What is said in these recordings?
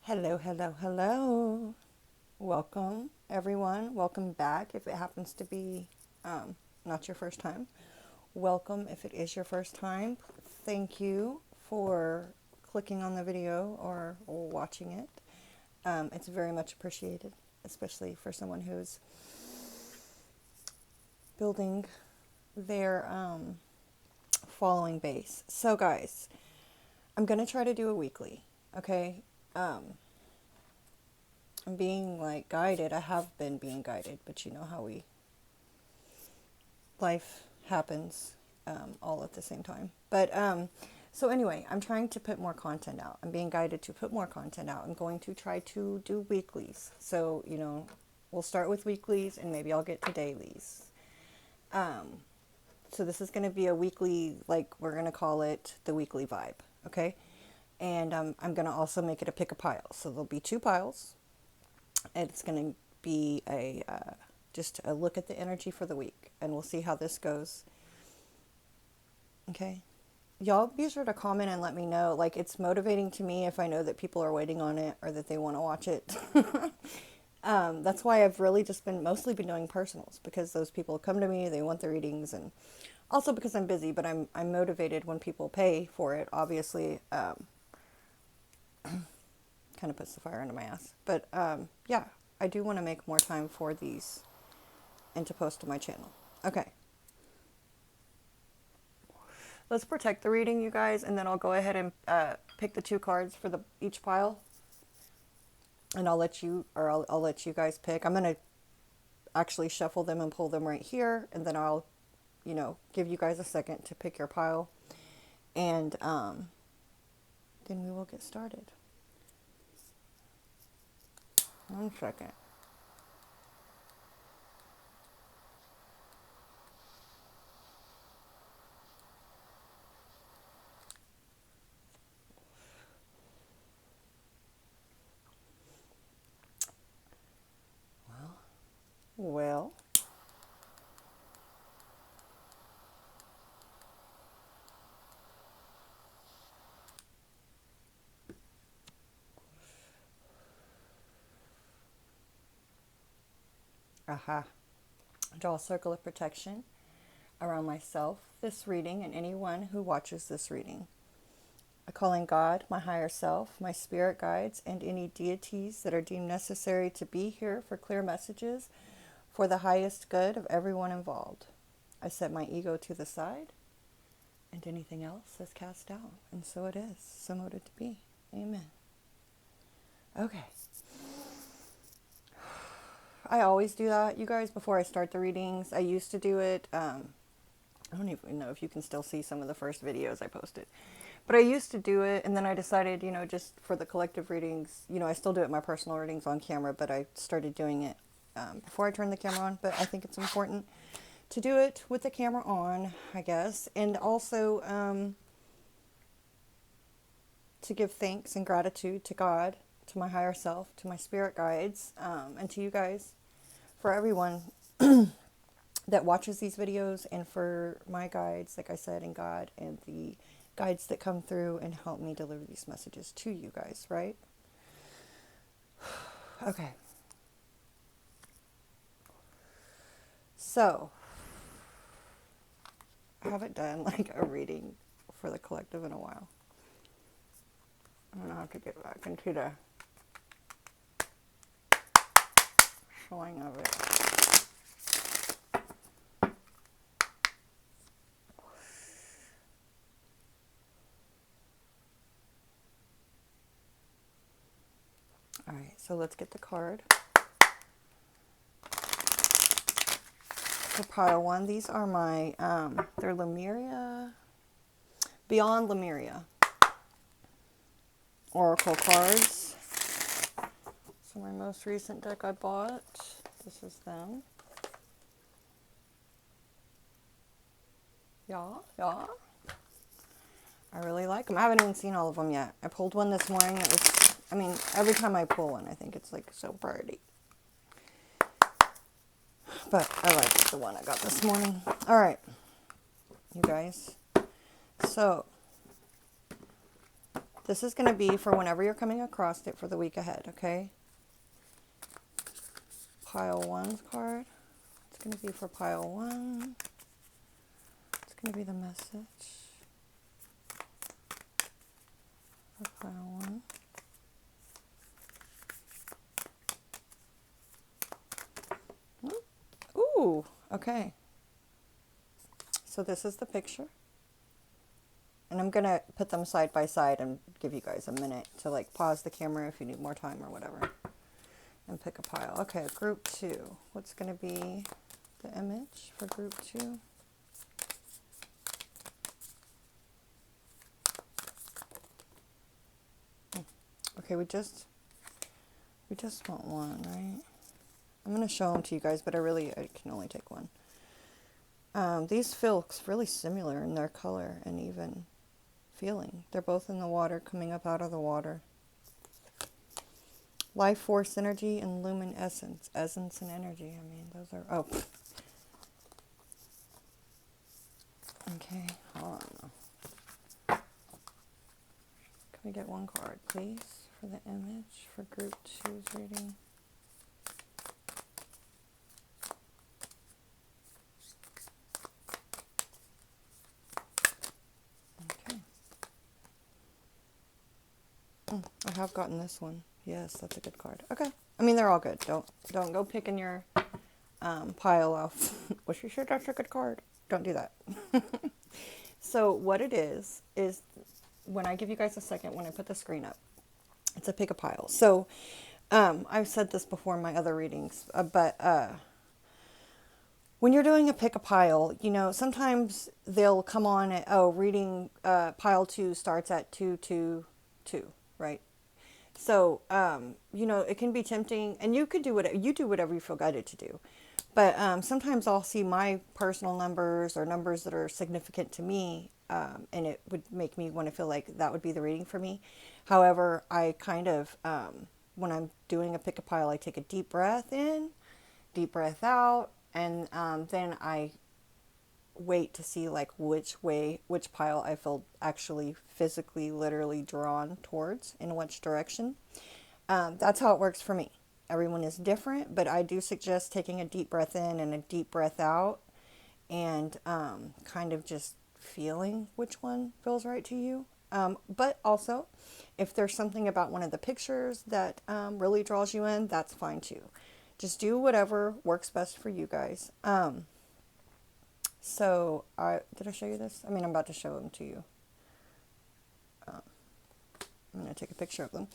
Hello, hello, hello. Welcome, everyone. Welcome back if it happens to be not your first time. Welcome if it is your first time. Thank you for clicking on the video or watching it. It's very much appreciated, especially for someone who's building their following base. So, guys, I'm going to try to do a weekly, okay? I'm being guided. I have been being guided, but you know how life happens all at the same time. But so anyway, I'm trying to put more content out. I'm being guided to put more content out. I'm going to try to do weeklies. So, we'll start with weeklies and maybe I'll get to dailies. So this is going to be a weekly, we're going to call it the weekly vibe, okay? And I'm going to also make it a pick a pile. So there'll be 2 piles. It's going to be just a look at the energy for the week, and we'll see how this goes. Okay? Y'all be sure to comment and let me know. It's motivating to me if I know that people are waiting on it or that they want to watch it. That's why I've really just mostly been doing personals, because those people come to me, they want the readings, and also because I'm busy, but I'm motivated when people pay for it, obviously. Kind of puts the fire under my ass. But yeah, I do want to make more time for these and to post to my channel. Okay. Let's protect the reading, you guys, and then I'll go ahead and pick the 2 cards for each pile. And I'll let you guys pick. I'm going to actually shuffle them and pull them right here, and then I'll, give you guys a second to pick your pile. And then we will get started. 1 second. Well. Aha. Draw a circle of protection around myself, this reading, and anyone who watches this reading. I call in God, my higher self, my spirit guides, and any deities that are deemed necessary to be here for clear messages for the highest good of everyone involved. I set my ego to the side, and anything else is cast out. And so it is. So mote it to be. Amen. Okay. I always do that, you guys, before I start the readings. I used to do it. I don't even know if you can still see some of the first videos I posted. But I used to do it, and then I decided, just for the collective readings, I still do it my personal readings on camera, but I started doing it before I turned the camera on. But I think it's important to do it with the camera on, I guess. And also to give thanks and gratitude to God, to my higher self, to my spirit guides, and to you guys, for everyone that watches these videos, and for my guides, like I said, and God, and the guides that come through and help me deliver these messages to you guys, right? Okay. So, I haven't done a reading for the collective in a while. I'm going to have to get back into the showing of it. All right, so let's get the card. For pile 1, these are my, they're Lemuria, Beyond Lemuria Oracle cards. So my most recent deck I bought, this is them. Yeah. I really like them. I haven't even seen all of them yet. I pulled one this morning. It was, every time I pull one, I think it's so pretty. But I like the one I got this morning. All right, you guys. So This is going to be for whenever you're coming across it for the week ahead, okay? Pile 1's card. It's going to be for pile 1. It's going to be the message for pile 1. Ooh, okay. So this is the picture. And I'm going to put them side by side and give you guys a minute to like pause the camera if you need more time or whatever. And pick a pile. Okay, group 2. What's going to be the image for group 2? Okay, we just want one, right? I'm going to show them to you guys, but I can only take one. These feel really similar in their color and even feeling. They're both in the water, coming up out of the water. Life force energy and luminescence. Essence and energy. I mean, those are... Oh. Okay, hold on. Can we get one card, please, for the image for group 2's reading? I have gotten this one. Yes, that's a good card. Okay. I mean, they're all good. Don't go picking your pile off. Well, she said that's a good card. Don't do that. So what it is when I give you guys a second, when I put the screen up, it's a pick a pile. So I've said this before in my other readings, but when you're doing a pick a pile, you know, sometimes they'll come on at, reading pile 2 starts at 222. Right? So, you know, it can be tempting, and you could do whatever you feel guided to do. But sometimes I'll see my personal numbers or numbers that are significant to me, and it would make me want to feel like that would be the reading for me. However, I kind of, when I'm doing a pick a pile, I take a deep breath in, deep breath out, and then I wait to see like which pile I feel actually physically literally drawn towards, in which direction. That's how it works for me. Everyone is different, but I do suggest taking a deep breath in and a deep breath out, and kind of just feeling which one feels right to you. But also, if there's something about one of the pictures that really draws you in, that's fine too. Just do whatever works best for you guys. So, did I show you this? I mean, I'm about to show them to you. I'm going to take a picture of them.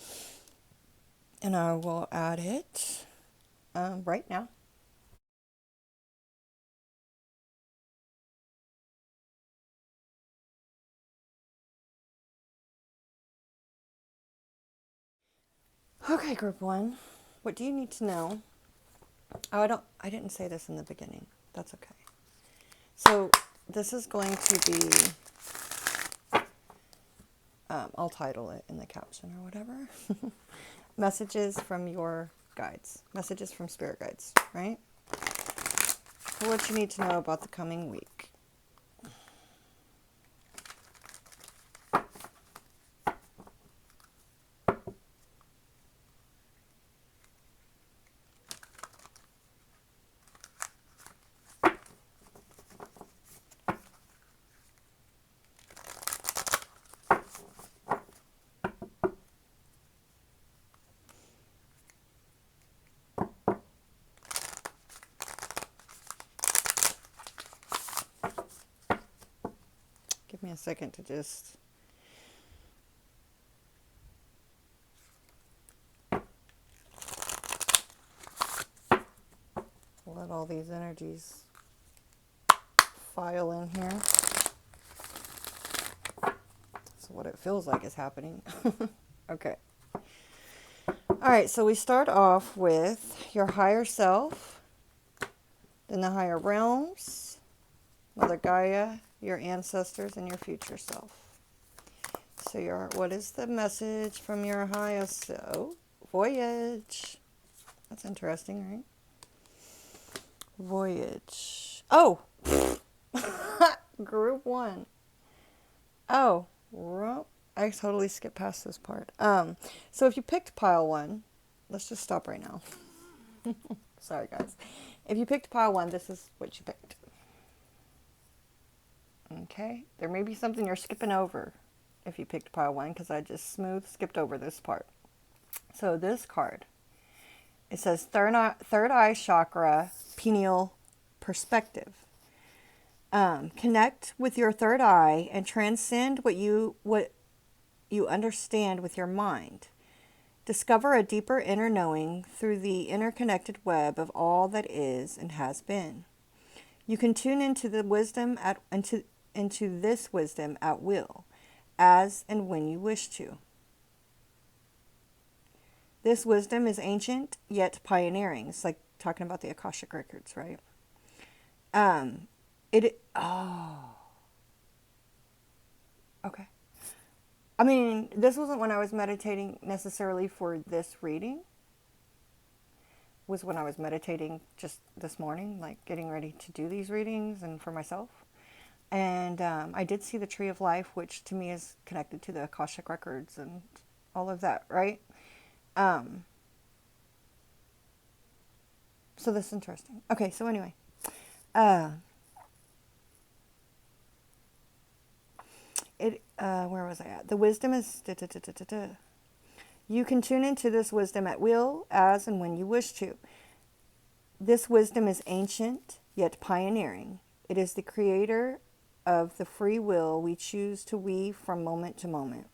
And I will add it right now. Okay, group 1. What do you need to know? Oh, I didn't say this in the beginning. That's okay. So, this is going to be, I'll title it in the caption or whatever. Messages from your guides. Messages from spirit guides, right? So what you need to know about the coming week. Give me a second to just let all these energies file in here. That's what it feels like is happening. Okay. All right, so we start off with your higher self, then the higher realms, Mother Gaia, your ancestors, and your future self. So what is the message from your higher self? Voyage. That's interesting, right? Voyage. Oh! Group 1. Oh, I totally skipped past this part. So if you picked pile 1, let's just stop right now. Sorry, guys. If you picked pile 1, this is what you picked. Okay? There may be something you're skipping over if you picked pile 1, because I just skipped over this part. So this card, it says third eye chakra, pineal perspective. Connect with your third eye and transcend what you understand with your mind. Discover a deeper inner knowing through the interconnected web of all that is and has been. You can tune into the wisdom into this wisdom at will, as and when you wish to. This wisdom is ancient yet pioneering. It's like talking about the Akashic records, right? Okay. I mean, this wasn't when I was meditating necessarily for this reading. It was when I was meditating just this morning, like getting ready to do these readings and for myself. And I did see the Tree of Life, which to me is connected to the Akashic records and all of that, right? So this is interesting. Okay, so anyway. Where was I at? The wisdom is... You can tune into this wisdom at will, as and when you wish to. This wisdom is ancient, yet pioneering. It is the creator of the free will we choose to weave from moment to moment.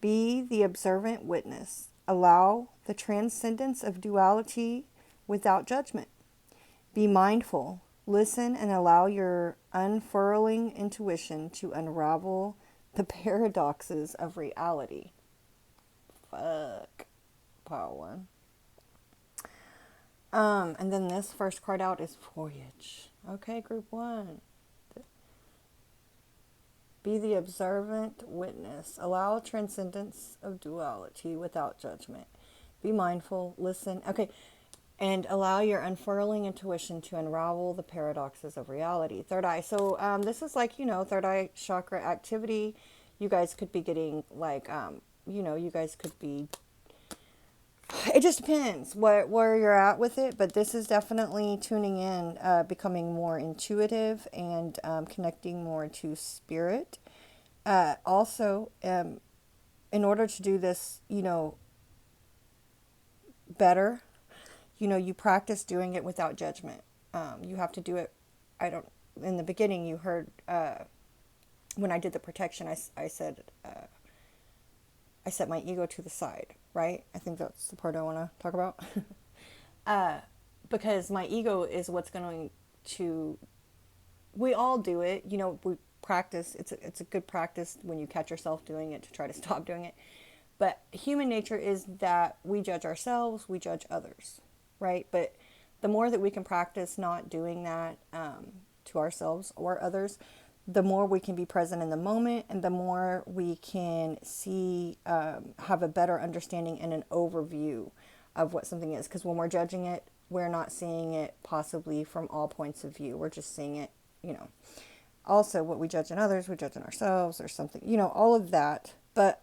Be the observant witness. Allow the transcendence of duality without judgment. Be mindful. Listen and allow your unfurling intuition to unravel the paradoxes of reality. Fuck. Pile 1. And then this first card out is Voyage. Okay, group 1. Be the observant witness. Allow transcendence of duality without judgment. Be mindful. Listen. Okay. And allow your unfurling intuition to unravel the paradoxes of reality. Third eye. So this is like, third eye chakra activity. You guys could be getting like, you guys could be, it just depends where you're at with it. But this is definitely tuning in, becoming more intuitive and connecting more to spirit. Also, in order to do this, better, you practice doing it without judgment. You have to do it. In the beginning, you heard, when I did the protection, I said, I set my ego to the side, right? I think that's the part I want to talk about. Because my ego is what's going to, we all do it, we practice. It's a good practice when you catch yourself doing it to try to stop doing it. But human nature is that we judge ourselves, we judge others, right? But the more that we can practice not doing that to ourselves or others, the more we can be present in the moment, and the more we can see, have a better understanding and an overview of what something is. Because when we're judging it, we're not seeing it possibly from all points of view. We're just seeing it, Also, what we judge in others, we judge in ourselves or something, all of that. But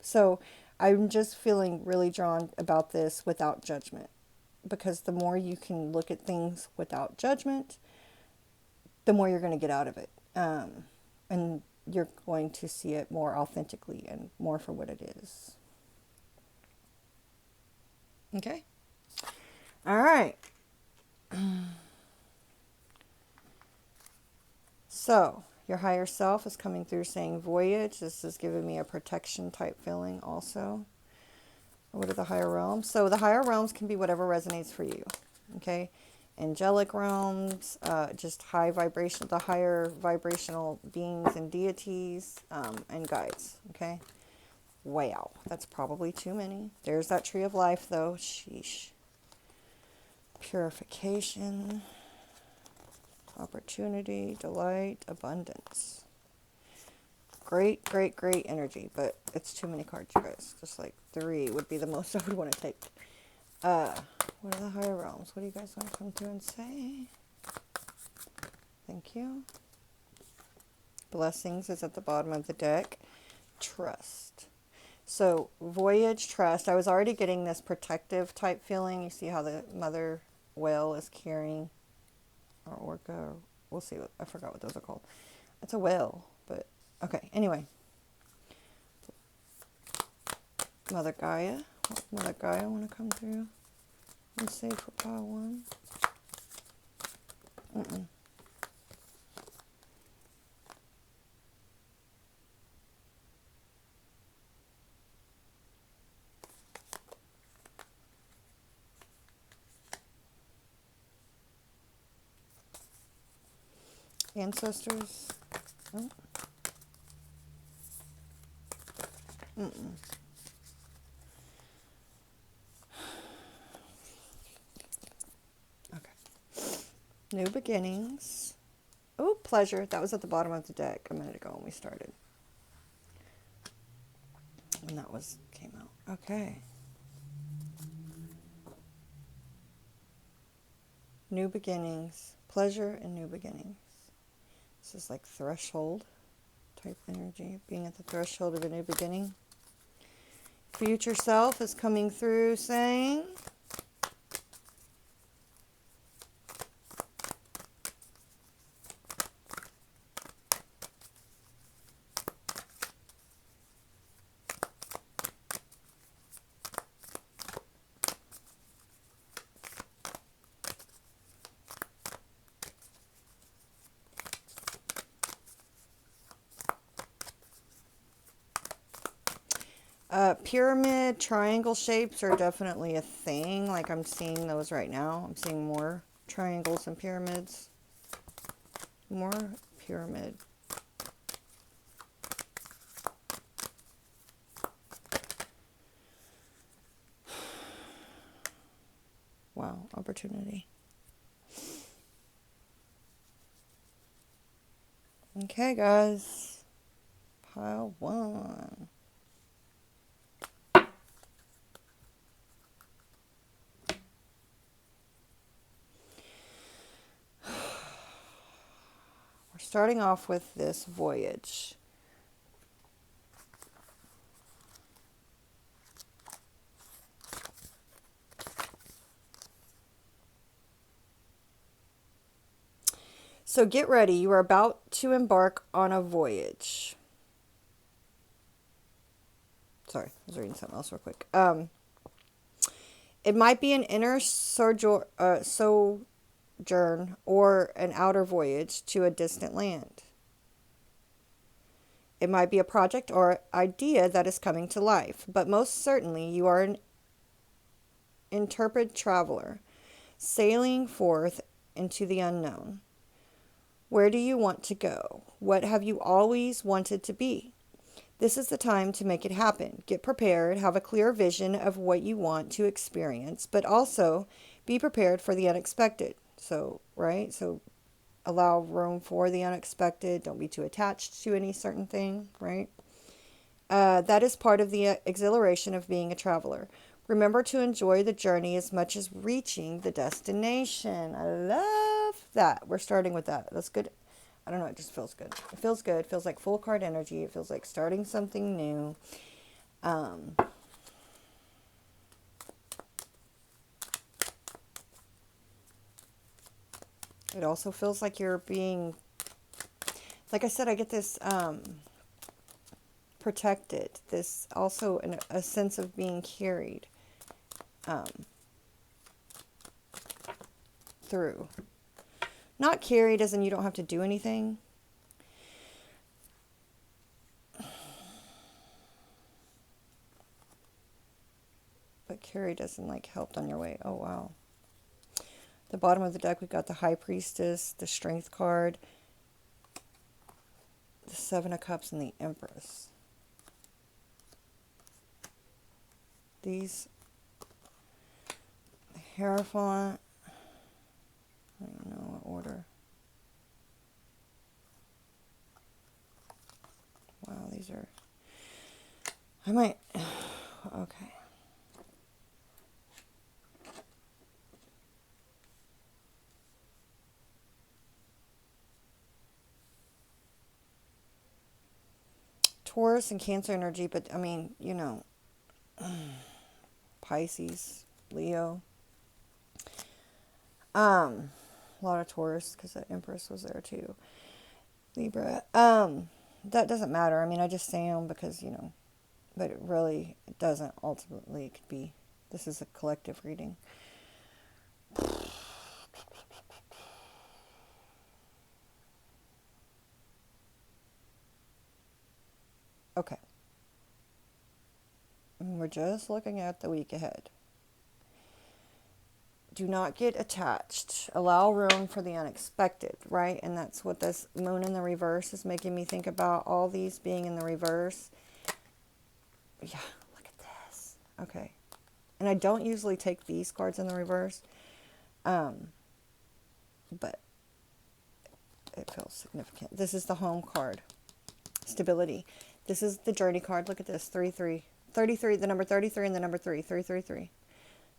so I'm just feeling really drawn about this without judgment. Because the more you can look at things without judgment, the more you're going to get out of it. And you're going to see it more authentically and more for what it is. Okay? All right. So, your higher self is coming through saying voyage. This is giving me a protection type feeling also. What are the higher realms? So the higher realms can be whatever resonates for you. Okay? Angelic realms, just the higher vibrational beings and deities, and guides. Okay? Wow, that's probably too many. There's that Tree of Life, though. Sheesh. Purification, opportunity, delight, abundance. Great, great, great energy, but it's too many cards, you guys. Just like 3 would be the most I would want to take. What are the higher realms? What do you guys want to come through and say? Thank you. Blessings is at the bottom of the deck. trust. So voyage, trust. I was already getting this protective type feeling. You see how the mother whale is carrying, or orca, or we'll see. I forgot what those are called. It's a whale, but okay. Anyway, Mother Gaia. Mother Gaia want to come through and save for pile one? Ancestors. Oh. Okay. New beginnings. Oh, pleasure. That was at the bottom of the deck a minute ago when we started. When that came out. Okay. New beginnings. Pleasure and new beginnings. This is like threshold type energy. Being at the threshold of a new beginning. Future self is coming through saying, pyramid, triangle shapes are definitely a thing. Like I'm seeing those right now. I'm seeing more triangles and pyramids. More pyramid. Wow, opportunity. Okay, guys. Pile one. We're starting off with this voyage. So get ready. You are about to embark on a voyage. Sorry, I was reading something else real quick. It might be an inner sojourn or an outer voyage to a distant land. It might be a project or idea that is coming to life, but most certainly you are an intrepid traveler, sailing forth into the unknown. Where do you want to go? What have you always wanted to be? This is the time to make it happen. Get prepared, have a clear vision of what you want to experience, but also be prepared for the unexpected. So, right? So allow room for the unexpected. Don't be too attached to any certain thing, right? That is part of the exhilaration of being a traveler. Remember to enjoy the journey as much as reaching the destination. I love that. We're starting with that. That's good. I don't know. It just feels good. It feels good. It feels like full card energy. It feels like starting something new. It also feels like you're being, like I said, I get this protected. This also a sense of being carried through. Not carried as in you don't have to do anything. But carried as in like helped on your way. Oh, wow. The bottom of the deck, we've got the High Priestess, the Strength card, the Seven of Cups, and the Empress. These, the Hierophant, I don't even know what order. Wow, these are, I might, okay. Taurus and Cancer energy, but I mean, you know, Pisces, Leo. A lot of Taurus because the Empress was there too. Libra. That doesn't matter. I mean, I just say them because, you know, but it really doesn't. Ultimately, it could be, this is a collective reading. Okay. And we're just looking at the week ahead. Do not get attached. Allow room for the unexpected, right? And that's what this moon in the reverse is making me think about. All these being in the reverse. Yeah, look at this. Okay. And I don't usually take these cards in the reverse. But it feels significant. This is the home card. Stability. This is the journey card. Look at this. 33. 33, the number 33 and the number 3. 333.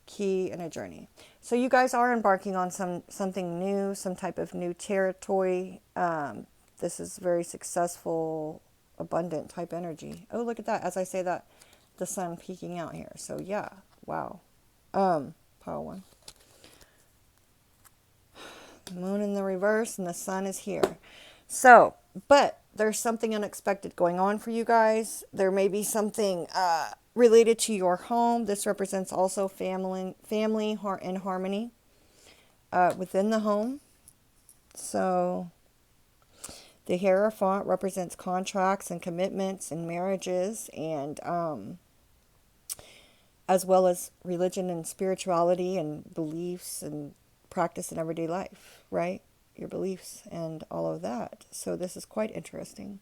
Key and a journey. So you guys are embarking on something new, some type of new territory. This is very successful, abundant type energy. Oh, look at that. As I say that, the sun peeking out here. So yeah, wow. Pile one. Moon in the reverse and the sun is here. So, but there's something unexpected going on for you guys. There may be something related to your home. This represents also family in harmony within the home. So the Hierophant represents contracts and commitments and marriages, and as well as religion and spirituality and beliefs and practice in everyday life, right? Your beliefs and all of that. So this is quite interesting.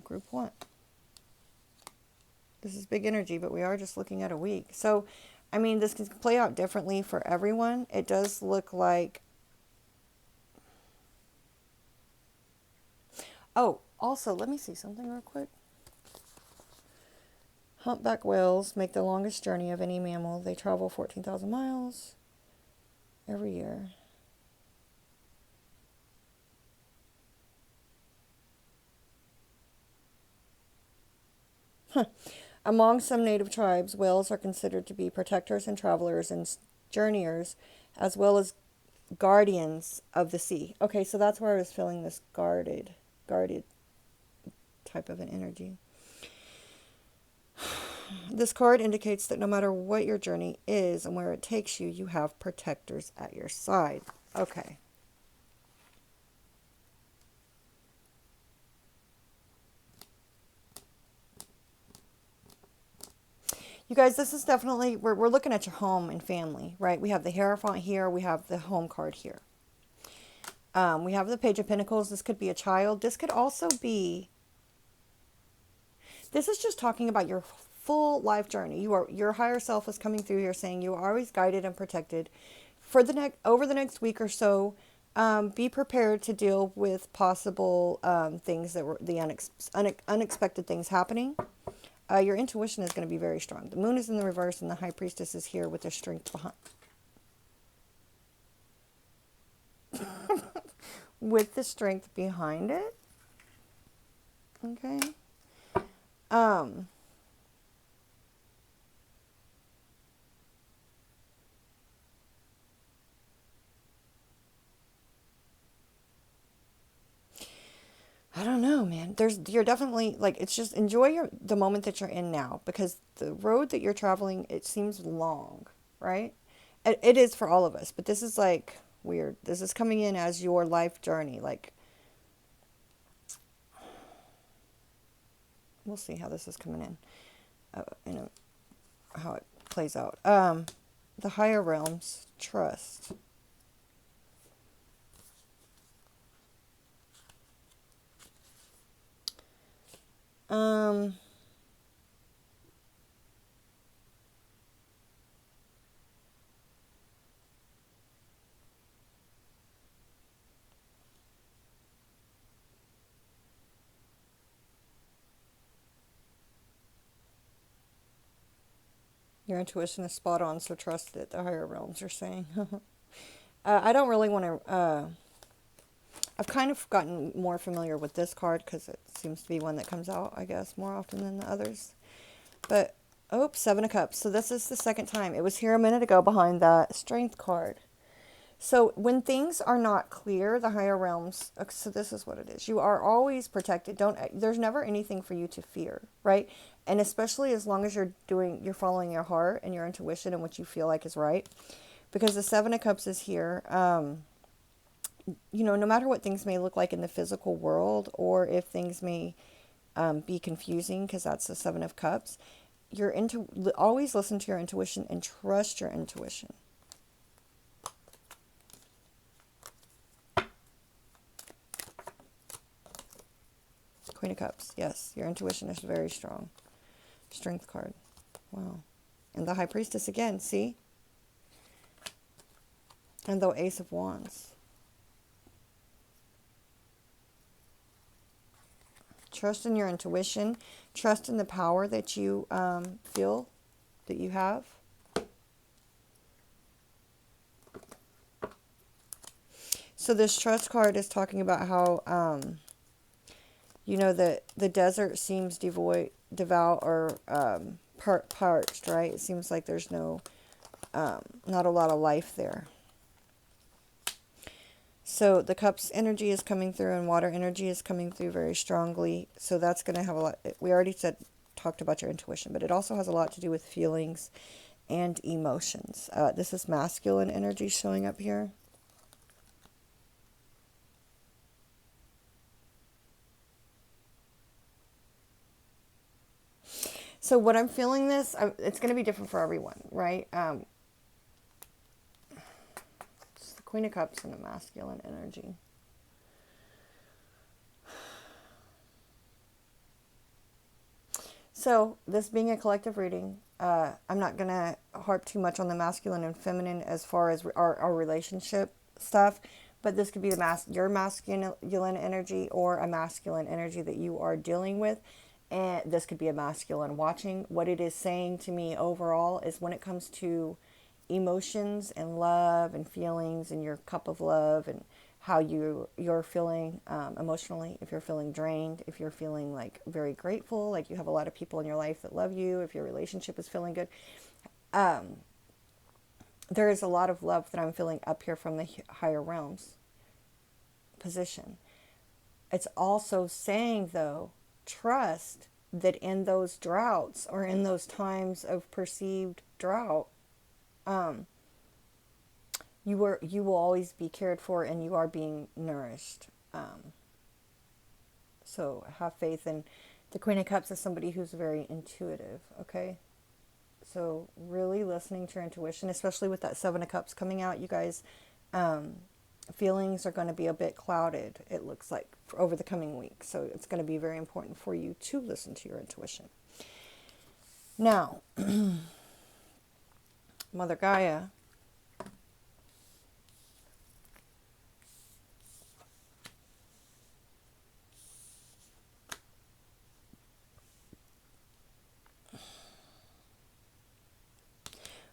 Group 1. This is big energy, but we are just looking at a week. So, I mean, this can play out differently for everyone. It does look like... Oh, also, let me see something real quick. Humpback whales make the longest journey of any mammal. They travel 14,000 miles every year. Among some native tribes, whales are considered to be protectors and travelers and journeyers, as well as guardians of the sea. Okay, so that's where I was feeling this guarded type of an energy. This card indicates that no matter what your journey is and where it takes you, you have protectors at your side. Okay. You guys, this is definitely, we're looking at your home and family, right? We have the Hierophant here. We have the home card here. We have the Page of Pentacles. This could be a child. This could also be, this is just talking about your full life journey. Your higher self is coming through here saying you are always guided and protected. For the over the next week or so, be prepared to deal with possible things that were the unexpected things happening. Your intuition is going to be very strong. The moon is in the reverse and the high priestess is here with their strength behind. With the strength behind it. Okay. I don't know, man. You're definitely like, it's just enjoy the moment that you're in now, because the road that you're traveling, it seems long, right? It is for all of us, but this is like weird. This is coming in as your life journey. Like, we'll see how this is coming in, how it plays out. The higher realms, trust. Your intuition is spot on, so trust it, the higher realms are saying. I don't really want to... I've kind of gotten more familiar with this card because it seems to be one that comes out, I guess, more often than the others. But, oh, Seven of Cups. So this is the second time. It was here a minute ago behind that Strength card. So when things are not clear, the higher realms, so this is what it is. You are always protected. There's never anything for you to fear, right? And especially as long as you're following your heart and your intuition and what you feel like is right. Because the Seven of Cups is here. No matter what things may look like in the physical world, or if things may be confusing, because that's the Seven of Cups, always listen to your intuition and trust your intuition. Queen of Cups. Yes, your intuition is very strong. Strength card. Wow. And the High Priestess again, see? And the Ace of Wands. Trust in your intuition. Trust in the power that you feel that you have. So this trust card is talking about how, the desert seems devout or parched, right? It seems like there's not a lot of life there. So the Cups energy is coming through and water energy is coming through very strongly. So that's going to have a lot. We already talked about your intuition, but it also has a lot to do with feelings and emotions. This is masculine energy showing up here. So what I'm feeling it's going to be different for everyone, right? It's the Queen of Cups and the masculine energy. So this being a collective reading, I'm not going to harp too much on the masculine and feminine as far as our relationship stuff, but this could be your masculine energy or a masculine energy that you are dealing with. And this could be a masculine watching. What it is saying to me overall is when it comes to emotions and love and feelings and your cup of love and how you're feeling emotionally, if you're feeling drained, if you're feeling like very grateful, like you have a lot of people in your life that love you, if your relationship is feeling good, there is a lot of love that I'm feeling up here from the higher realms position. It's also saying, though, trust that in those droughts or in those times of perceived drought, you will always be cared for and you are being nourished. So have faith. And the Queen of Cups is somebody who's very intuitive, okay? So really listening to your intuition, especially with that Seven of Cups coming out, you guys, feelings are going to be a bit clouded, it looks like, over the coming week. So it's going to be very important for you to listen to your intuition. Now, Mother Gaia.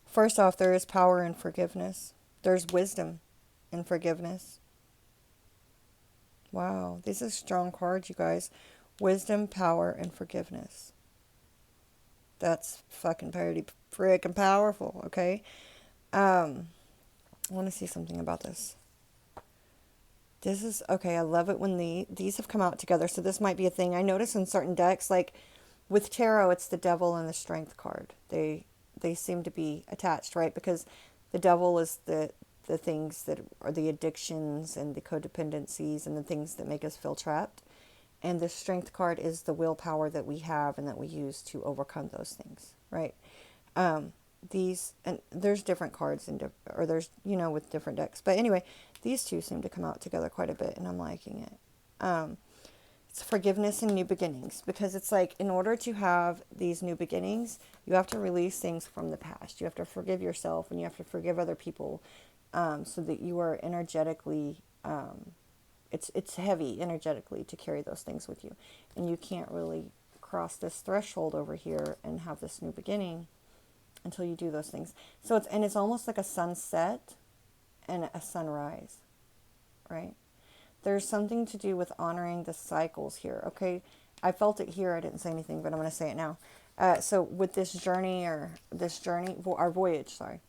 First off, there is power in forgiveness. There's wisdom in forgiveness. Wow, these are strong cards, you guys. Wisdom, power, and forgiveness. That's fucking pretty freaking powerful, okay? I want to see something about this. This is, okay, I love it when these have come out together. So this might be a thing. I notice in certain decks, like with tarot, it's the devil and the strength card. They seem to be attached, right? Because the devil is the things that are the addictions and the codependencies and the things that make us feel trapped. And the strength card is the willpower that we have and that we use to overcome those things, right? And there's different cards or there's, with different decks. But anyway, these two seem to come out together quite a bit and I'm liking it. It's forgiveness and new beginnings, because it's like, in order to have these new beginnings, you have to release things from the past. You have to forgive yourself and you have to forgive other people, so that you are energetically, it's heavy energetically to carry those things with you. And you can't really cross this threshold over here and have this new beginning until you do those things. So it's almost like a sunset and a sunrise, right? there's something to do with honoring the cycles here. Okay, I felt it here. I didn't say anything, but I'm going to say it now. So with this journey, our voyage, sorry,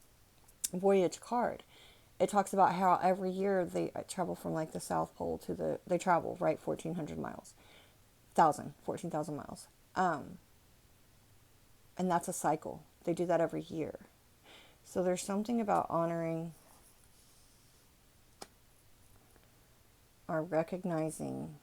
voyage card, it talks about how every year they travel from like the South Pole to they travel, right, 1,400 miles, 14,000 miles. And that's a cycle. They do that every year. So there's something about honoring or recognizing.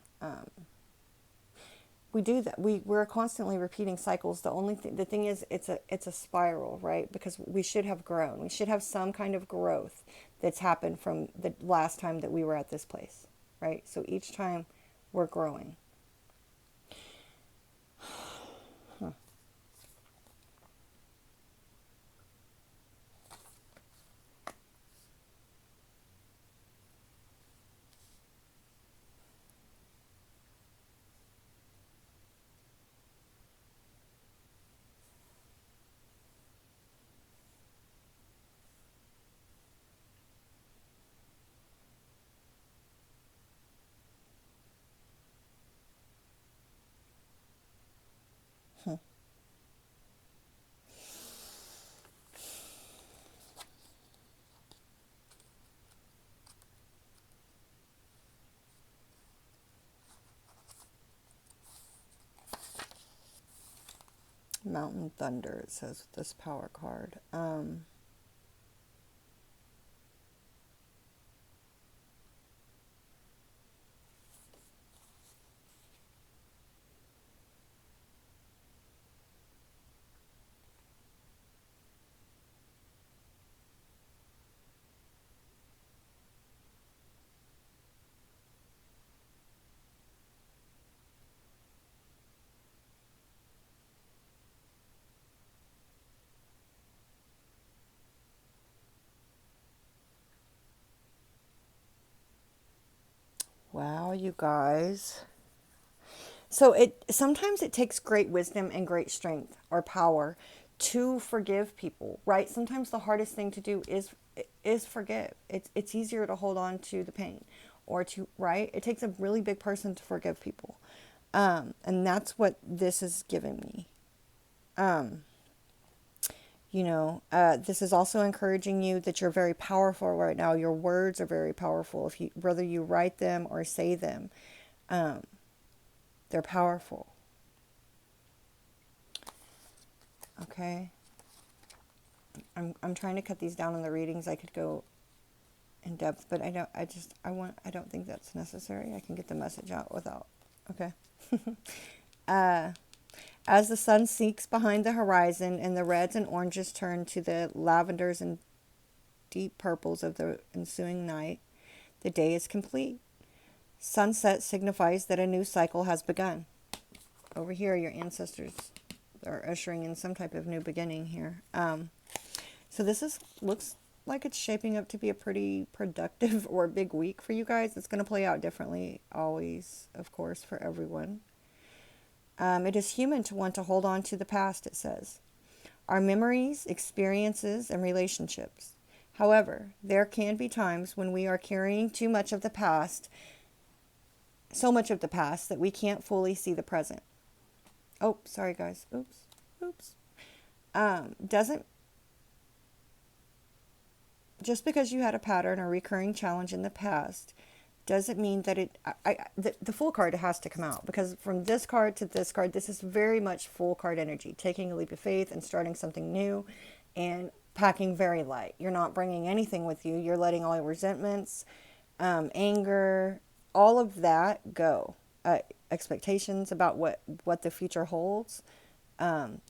We do that. We're constantly repeating cycles. The thing is, it's a spiral, right? Because we should have grown. We should have some kind of growth that's happened from the last time that we were at this place, right? So each time we're growing. Mountain Thunder, it says with this power card. Wow, you guys. So sometimes it takes great wisdom and great strength or power to forgive people, right? Sometimes the hardest thing to do is forgive. It's easier to hold on to the pain or to, right? It takes a really big person to forgive people. And that's what this has given me. This is also encouraging you that you're very powerful right now. Your words are very powerful. Whether you write them or say them, they're powerful. Okay. I'm trying to cut these down in the readings. I could go in depth, but I don't think that's necessary. I can get the message out without. Okay. As the sun sinks behind the horizon and the reds and oranges turn to the lavenders and deep purples of the ensuing night, the day is complete. Sunset signifies that a new cycle has begun. Over here, your ancestors are ushering in some type of new beginning here. So this looks like it's shaping up to be a pretty productive or big week for you guys. It's going to play out differently always, of course, for everyone. It is human to want to hold on to the past, it says. Our memories, experiences, and relationships. However, there can be times when we are carrying too much of the past, so much of the past that we can't fully see the present. Oh, sorry guys. Oops. Just because you had a pattern or recurring challenge in the past doesn't mean that the full card has to come out, because from this card to this card, this is very much full card energy, taking a leap of faith and starting something new and packing very light. You're not bringing anything with you. You're letting all your resentments, anger, all of that go. Expectations about what the future holds. Not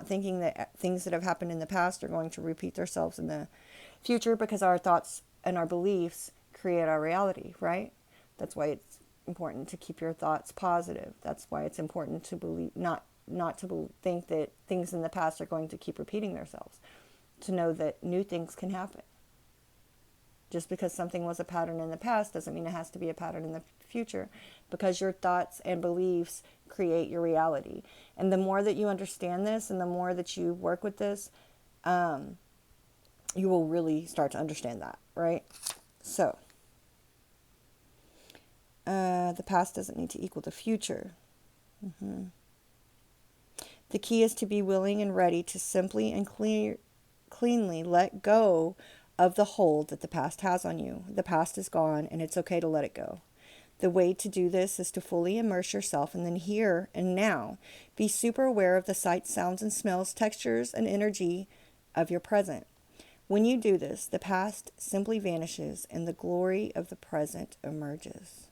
thinking that things that have happened in the past are going to repeat themselves in the future, because our thoughts and our beliefs create our reality, right? That's why it's important to keep your thoughts positive. That's why it's important to believe, not to think that things in the past are going to keep repeating themselves. To know that new things can happen. Just because something was a pattern in the past doesn't mean it has to be a pattern in the future, because your thoughts and beliefs create your reality. And the more that you understand this and the more that you work with this, you will really start to understand that, right? So, The past doesn't need to equal the future. The key is to be willing and ready to simply and cleanly let go of the hold that the past has on you. The past is gone, and it's okay to let it go. The way to do this is to fully immerse yourself in the here and now. Be super aware of the sights, sounds, and smells, textures, and energy of your present. When you do this, the past simply vanishes and the glory of the present emerges.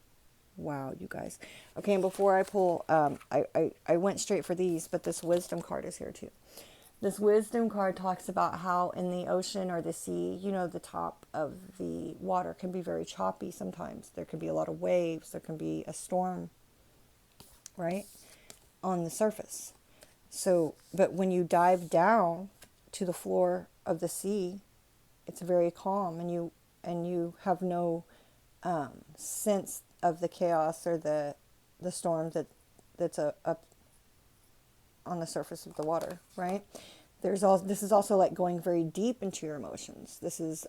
Wow, you guys. Okay, and before I pull, I went straight for these, but this wisdom card is here too. This wisdom card talks about how in the ocean or the sea, you know, the top of the water can be very choppy sometimes. There can be a lot of waves. There can be a storm, right, on the surface. So, but when you dive down to the floor of the sea, it's very calm, and you have no sense of the chaos or the storm that's up on the surface of the water, right? This is also like going very deep into your emotions. This is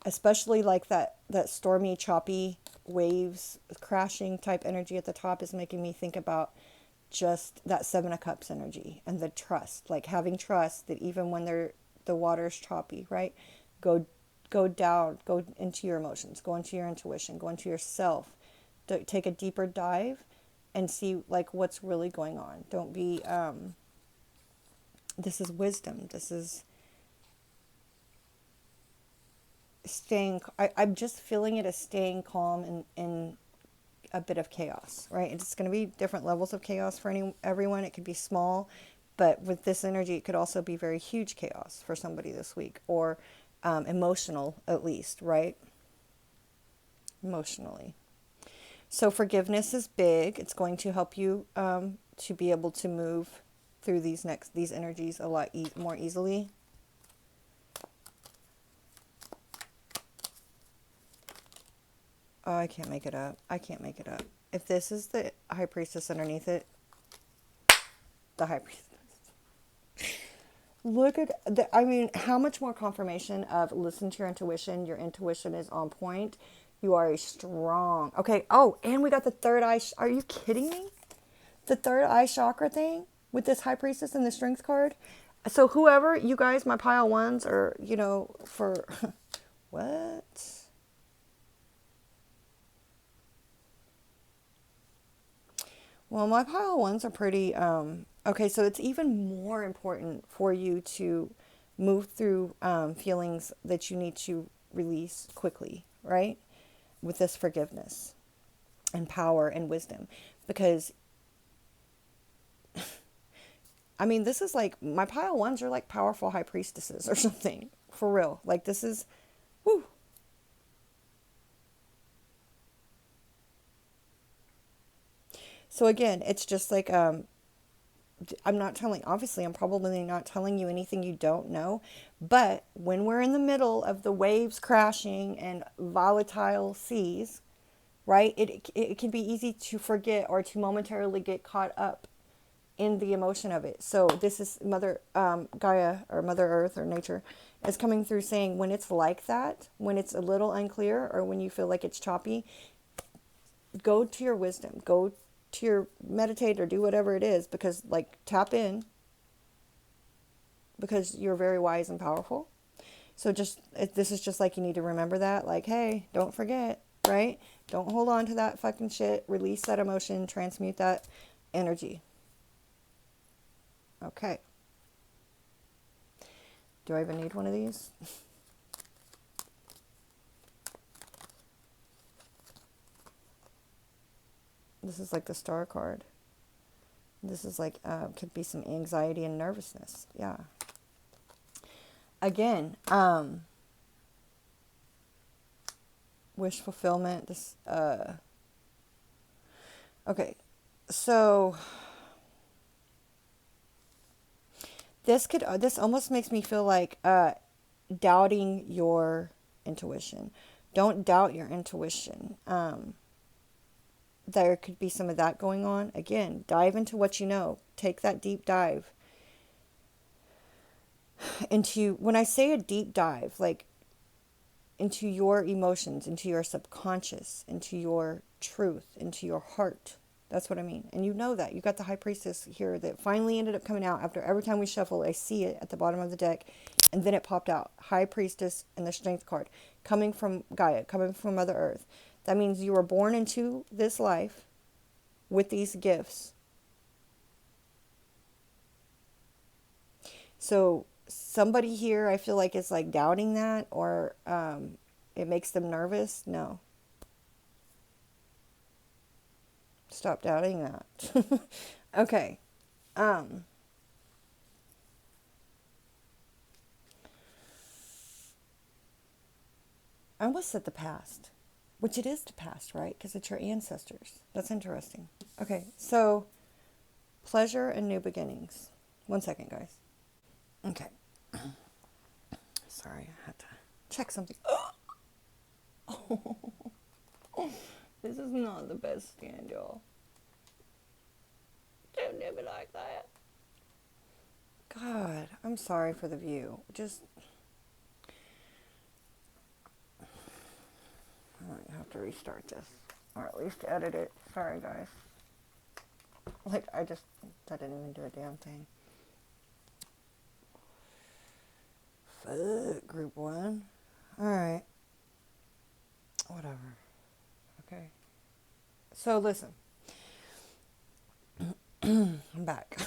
especially like that stormy, choppy waves crashing type energy at the top is making me think about just that Seven of Cups energy and the trust, like having trust that even when the water's choppy, right? Go down, go into your emotions, go into your intuition, go into yourself, take a deeper dive and see like what's really going on. Don't be this is wisdom. This is staying. I'm just feeling it as staying calm in a bit of chaos, right? It's going to be different levels of chaos for everyone. It could be small, but with this energy, it could also be very huge chaos for somebody this week, or emotional at least, right? Emotionally. So forgiveness is big. It's going to help you to be able to move through these energies a lot more easily. Oh, I can't make it up. I can't make it up. If this is the High Priestess underneath it, the High Priestess. Look at I mean, how much more confirmation of listen to your intuition. Your intuition is on point. You are a strong. Okay. Oh, and we got the third eye. Are you kidding me? The third eye chakra thing with this High Priestess and the Strength card. So whoever you guys, my pile ones, are, you know, for what? Well, my pile ones are pretty, okay, so it's even more important for you to move through feelings that you need to release quickly, right? With this forgiveness and power and wisdom. Because, I mean, this is like, my pile ones are like powerful high priestesses or something, for real. Like, this is, whoo. So again, it's just like, obviously, I'm probably not telling you anything you don't know, but when we're in the middle of the waves crashing and volatile seas, right, it can be easy to forget or to momentarily get caught up in the emotion of it. So this is Mother Gaia, or Mother Earth, or nature, is coming through saying when it's like that, when it's a little unclear, or when you feel like it's choppy, go to your wisdom, go to your meditate or do whatever it is, because like tap in, because you're very wise and powerful. So just this is just like, you need to remember that, like, hey, don't forget, right? Don't hold on to that fucking shit. Release that emotion, transmute that energy. Okay, do I even need one of these? This is like the Star card. This is like, could be some anxiety and nervousness. Yeah. Again, wish fulfillment. This, okay. So this almost makes me feel like, doubting your intuition. Don't doubt your intuition. There could be some of that going on. Again, dive into what you know. Take that deep dive into, when I say a deep dive, like, into your emotions, into your subconscious, into your truth, into your heart. That's what I mean. And you know that. You got the High Priestess here that finally ended up coming out after every time we shuffle. I see it at the bottom of the deck. And then it popped out. High Priestess and the Strength card. Coming from Gaia, coming from Mother Earth. That means you were born into this life with these gifts. So somebody here, I feel like, is like doubting that, or it makes them nervous. No. Stop doubting that. Okay. I almost said the past, which it is the past, right? Because it's your ancestors. That's interesting. Okay, so pleasure and new beginnings. 1 second, guys. Okay. Sorry, I had to check something. Oh, this is not the best stand, y'all. Don't do me like that. God, I'm sorry for the view. Just, I might have to restart this, or at least edit it. Sorry, guys. Like, I didn't even do a damn thing. Fuck, group 1. Alright. Whatever. Okay. So, listen. I'm back.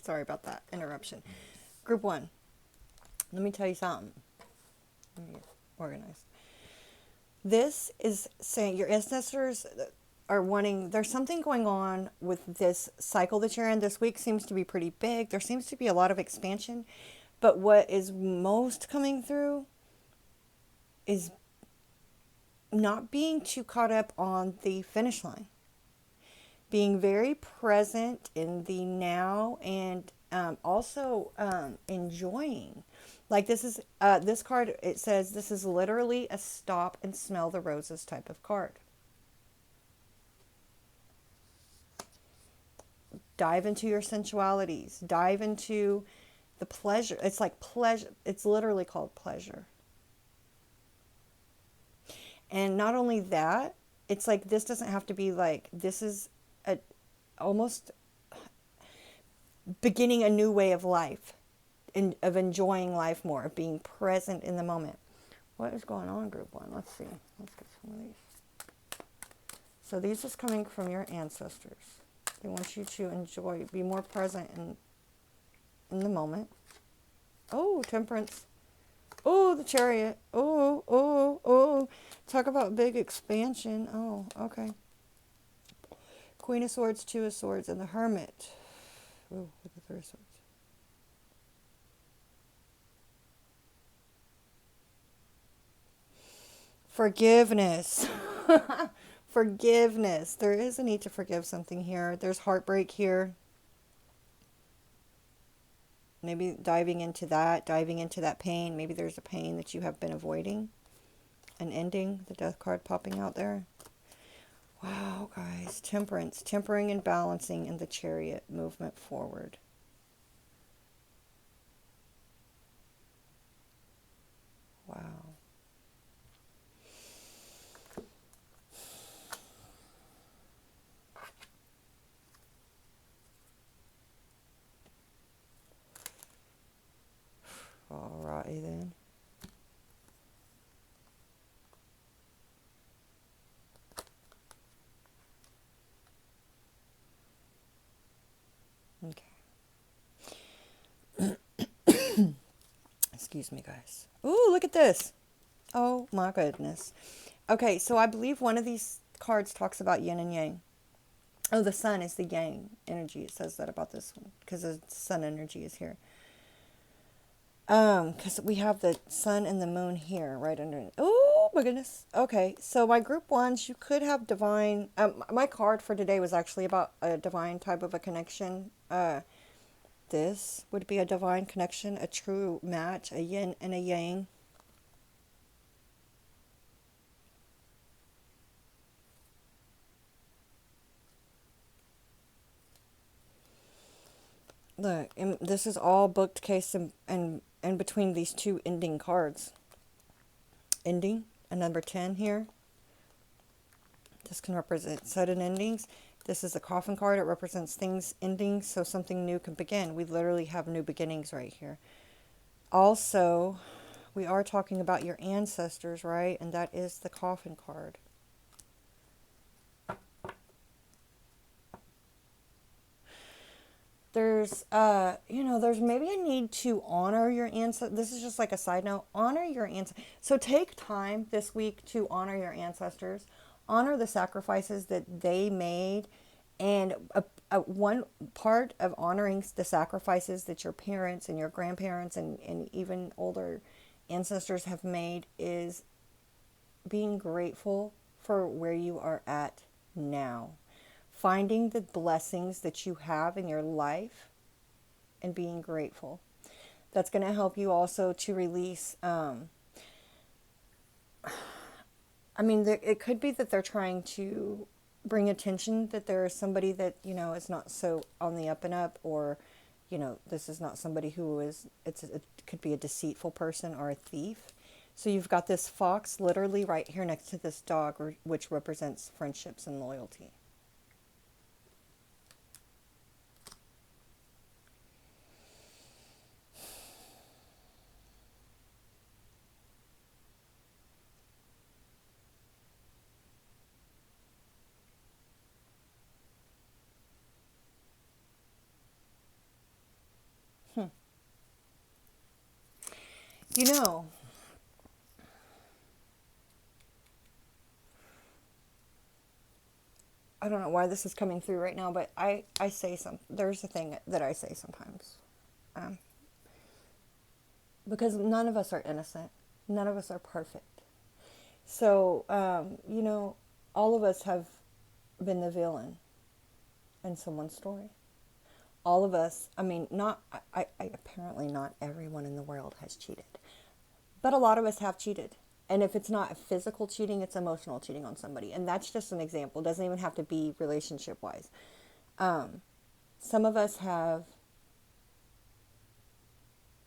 Sorry about that interruption. Group 1. Let me tell you something. Let me get organized. This is saying your ancestors are wanting, there's something going on with this cycle that you're in. This week seems to be pretty big. There seems to be a lot of expansion. But what is most coming through is not being too caught up on the finish line. Being very present in the now, and also enjoying. Like this card, it says this is literally a stop and smell the roses type of card. Dive into your sensualities. Dive into the pleasure. It's like pleasure. It's literally called pleasure. And not only that, it's like this doesn't have to be like, this is almost beginning a new way of life, of enjoying life more, of being present in the moment. What is going on, group 1? Let's see. Let's get some of these. So these is coming from your ancestors. They want you to enjoy, be more present in the moment. Oh, Temperance. Oh, the Chariot. Oh. Talk about big expansion. Oh, okay. Queen of Swords, Two of Swords, and the Hermit. Oh, with the Three of Swords. Forgiveness. Forgiveness. There is a need to forgive something here. There's heartbreak here. Maybe diving into that pain. Maybe there's a pain that you have been avoiding. An ending, the Death card popping out there. Wow, guys. Temperance. Tempering and balancing in the Chariot. Movement forward. Wow. Alrighty then. Okay. Excuse me, guys. Ooh, look at this. Oh my goodness. Okay, so I believe one of these cards talks about yin and yang. Oh, the sun is the yang energy. It says that about this one because the sun energy is here. Because we have the sun and the moon here right under. Oh my goodness. Okay, so my group 1s, you could have divine. My card for today was actually about a divine type of a connection. This would be a divine connection, a true match, a yin and a yang. Look, and this is all booked case and between these two ending cards. ending, a number 10 here. This can represent sudden endings. This is a coffin card. It represents things ending so something new can begin. We literally have new beginnings right here. Also, we are talking about your ancestors, right? And that is the coffin card. There's, there's maybe a need to honor your ancestors. This is just like a side note. Honor your ancestors. So take time this week to honor your ancestors. Honor the sacrifices that they made. And one part of honoring the sacrifices that your parents and your grandparents and even older ancestors have made is being grateful for where you are at now. Finding the blessings that you have in your life and being grateful. That's going to help you also to release. It could be that they're trying to bring attention that there is somebody that, is not so on the up and up, or, this is not somebody who is, it could be a deceitful person or a thief. So you've got this fox literally right here next to this dog, which represents friendships and loyalty. You know, I don't know why this is coming through right now, but I say there's a thing that I say sometimes. Because none of us are innocent. None of us are perfect. So, all of us have been the villain in someone's story. All of us, apparently not everyone in the world has cheated. But a lot of us have cheated. And if it's not physical cheating, it's emotional cheating on somebody. And that's just an example. It doesn't even have to be relationship-wise. Some of us have,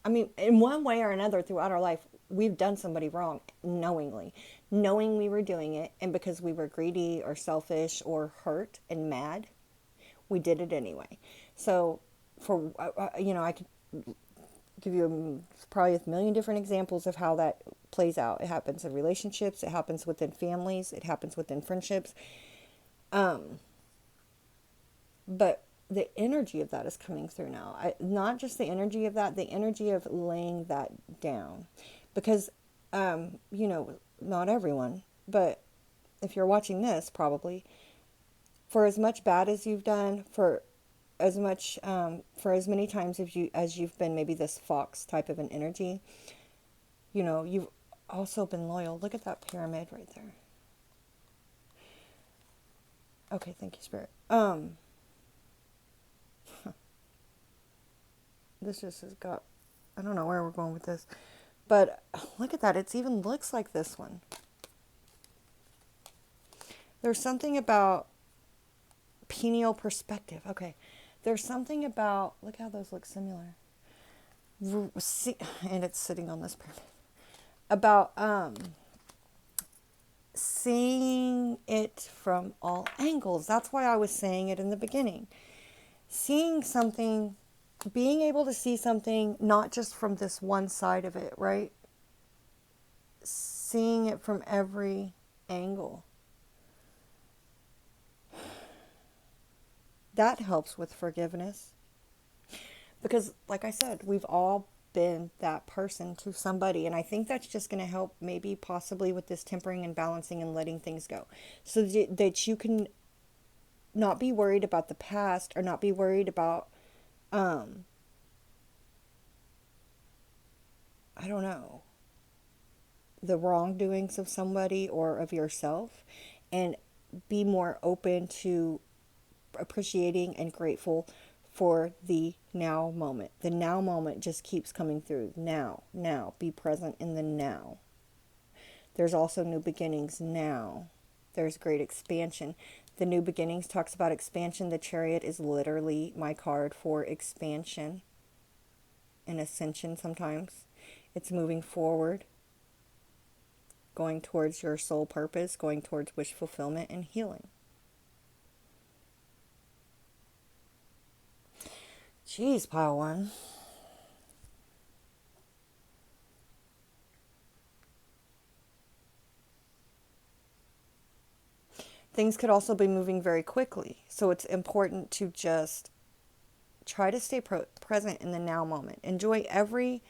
in one way or another throughout our life, we've done somebody wrong knowingly. Knowing we were doing it, and because we were greedy or selfish or hurt and mad, we did it anyway. So, I could give you probably a million different examples of how that plays out. It happens in relationships. It happens within families. It happens within friendships. But the energy of that is coming through now. Not just the energy of that, the energy of laying that down. Because, not everyone, but if you're watching this, probably, for as much bad as you've done, for as many times as you've been maybe this fox type of an energy, you've also been loyal. Look at that pyramid right there. Okay, thank you, Spirit. This just has got, I don't know where we're going with this, but look at that. It even looks like this one. There's something about pineal perspective. Okay. There's something about, look how those look similar. And it's sitting on this pyramid. About seeing it from all angles. That's why I was saying it in the beginning. Seeing something, being able to see something not just from this one side of it, right? Seeing it from every angle. That helps with forgiveness. Because, like I said, we've all been that person to somebody. And I think that's just going to help maybe possibly with this tempering and balancing and letting things go. So that you can not be worried about the past, or not be worried about, I don't know, the wrongdoings of somebody or of yourself. And be more open to appreciating and grateful for the now moment. The now moment just keeps coming through. Now. Be present in the now. There's also new beginnings now. There's great expansion. The new beginnings talks about expansion. The Chariot is literally my card for expansion and ascension sometimes. It's moving forward. going towards your soul purpose, going towards wish fulfillment and healing. Jeez, pile one. Things could also be moving very quickly. So it's important to just try to stay present in the now moment. Enjoy every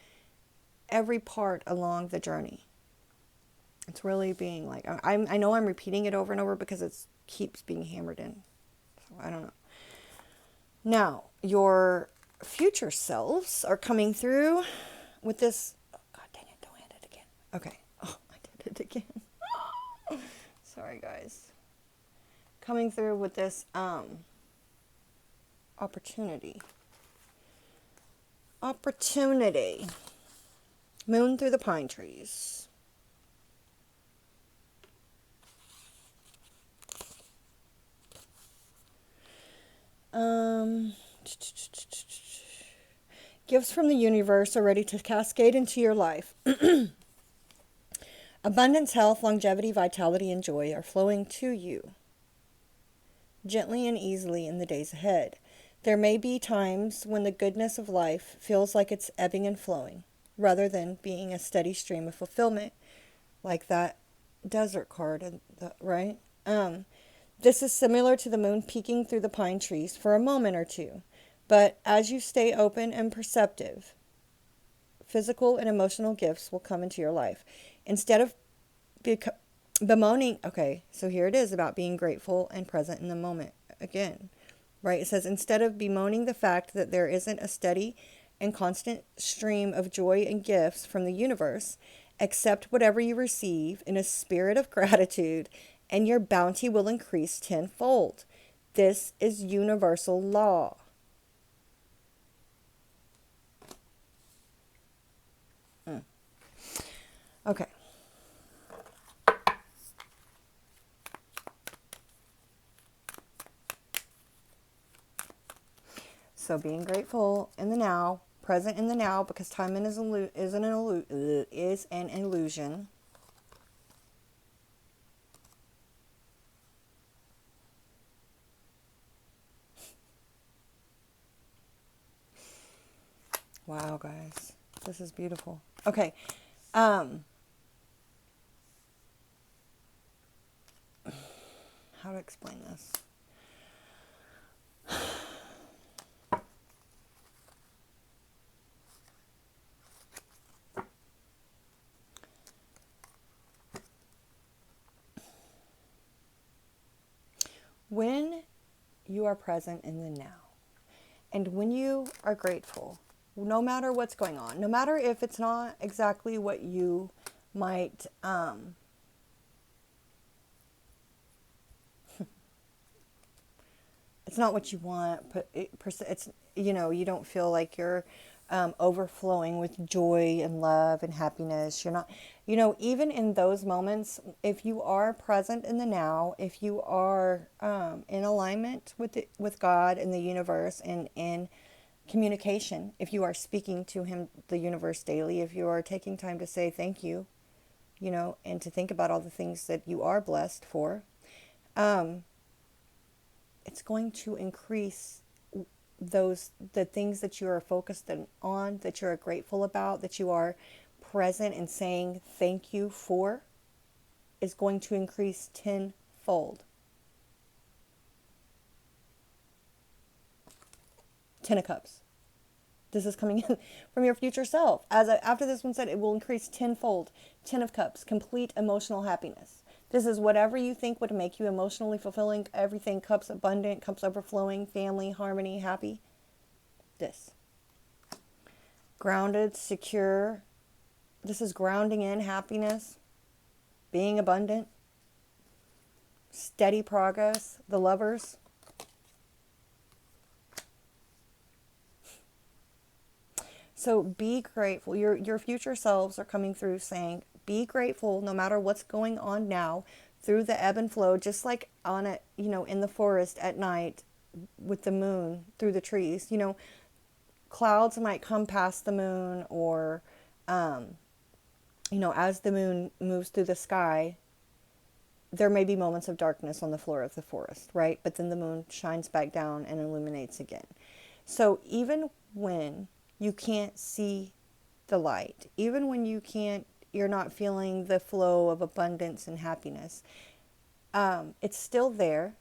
part along the journey. It's really being like, I know I'm repeating it over and over because it keeps being hammered in. So I don't know. Now, your future selves are coming through with this. Oh, God dang it, don't hit it again. Okay. Oh, I did it again. Sorry, guys. Coming through with this opportunity. Moon through the pine trees. Gifts from the universe are ready to cascade into your life. Abundance, health, longevity, vitality, and joy are flowing to you gently and easily in the days ahead. There may be times when the goodness of life feels like it's ebbing and flowing, rather than being a steady stream of fulfillment, like that desert card, right? This is similar to the moon peeking through the pine trees for a moment or two, but as you stay open and perceptive, physical and emotional gifts will come into your life. Instead of bemoaning, okay, so here it is about being grateful and present in the moment again, right? It says, instead of bemoaning the fact that there isn't a steady and constant stream of joy and gifts from the universe, accept whatever you receive in a spirit of gratitude, and your bounty will increase tenfold. This is universal law. Okay. So being grateful in the now, present in the now, because time is an illusion. Wow, guys, this is beautiful. Okay, how to explain this? When you are present in the now, and when you are grateful, no matter what's going on, no matter if it's not exactly what you might it's not what you want, but it's, you don't feel like you're overflowing with joy and love and happiness. You're not, even in those moments, if you are present in the now, if you are in alignment with God and the universe, and in communication, if you are speaking to him, the universe, daily, if you are taking time to say thank you, and to think about all the things that you are blessed for, it's going to increase the things that you are focused on, that you're grateful about, that you are present and saying thank you for, is going to increase tenfold. 10 of Cups. This is coming in from your future self. After this one said, it will increase tenfold. 10 of Cups, complete emotional happiness. This is whatever you think would make you emotionally fulfilling. Everything, cups abundant, cups overflowing, family, harmony, happy. This. Grounded, secure. This is grounding in happiness, being abundant, steady progress, the Lovers. So be grateful. Your future selves are coming through saying, be grateful no matter what's going on now, through the ebb and flow, just like on it, in the forest at night with the moon through the trees. Clouds might come past the moon, or as the moon moves through the sky, there may be moments of darkness on the floor of the forest, right? But then the moon shines back down and illuminates again. So even when you can't see the light, even when you're not feeling the flow of abundance and happiness, it's still there.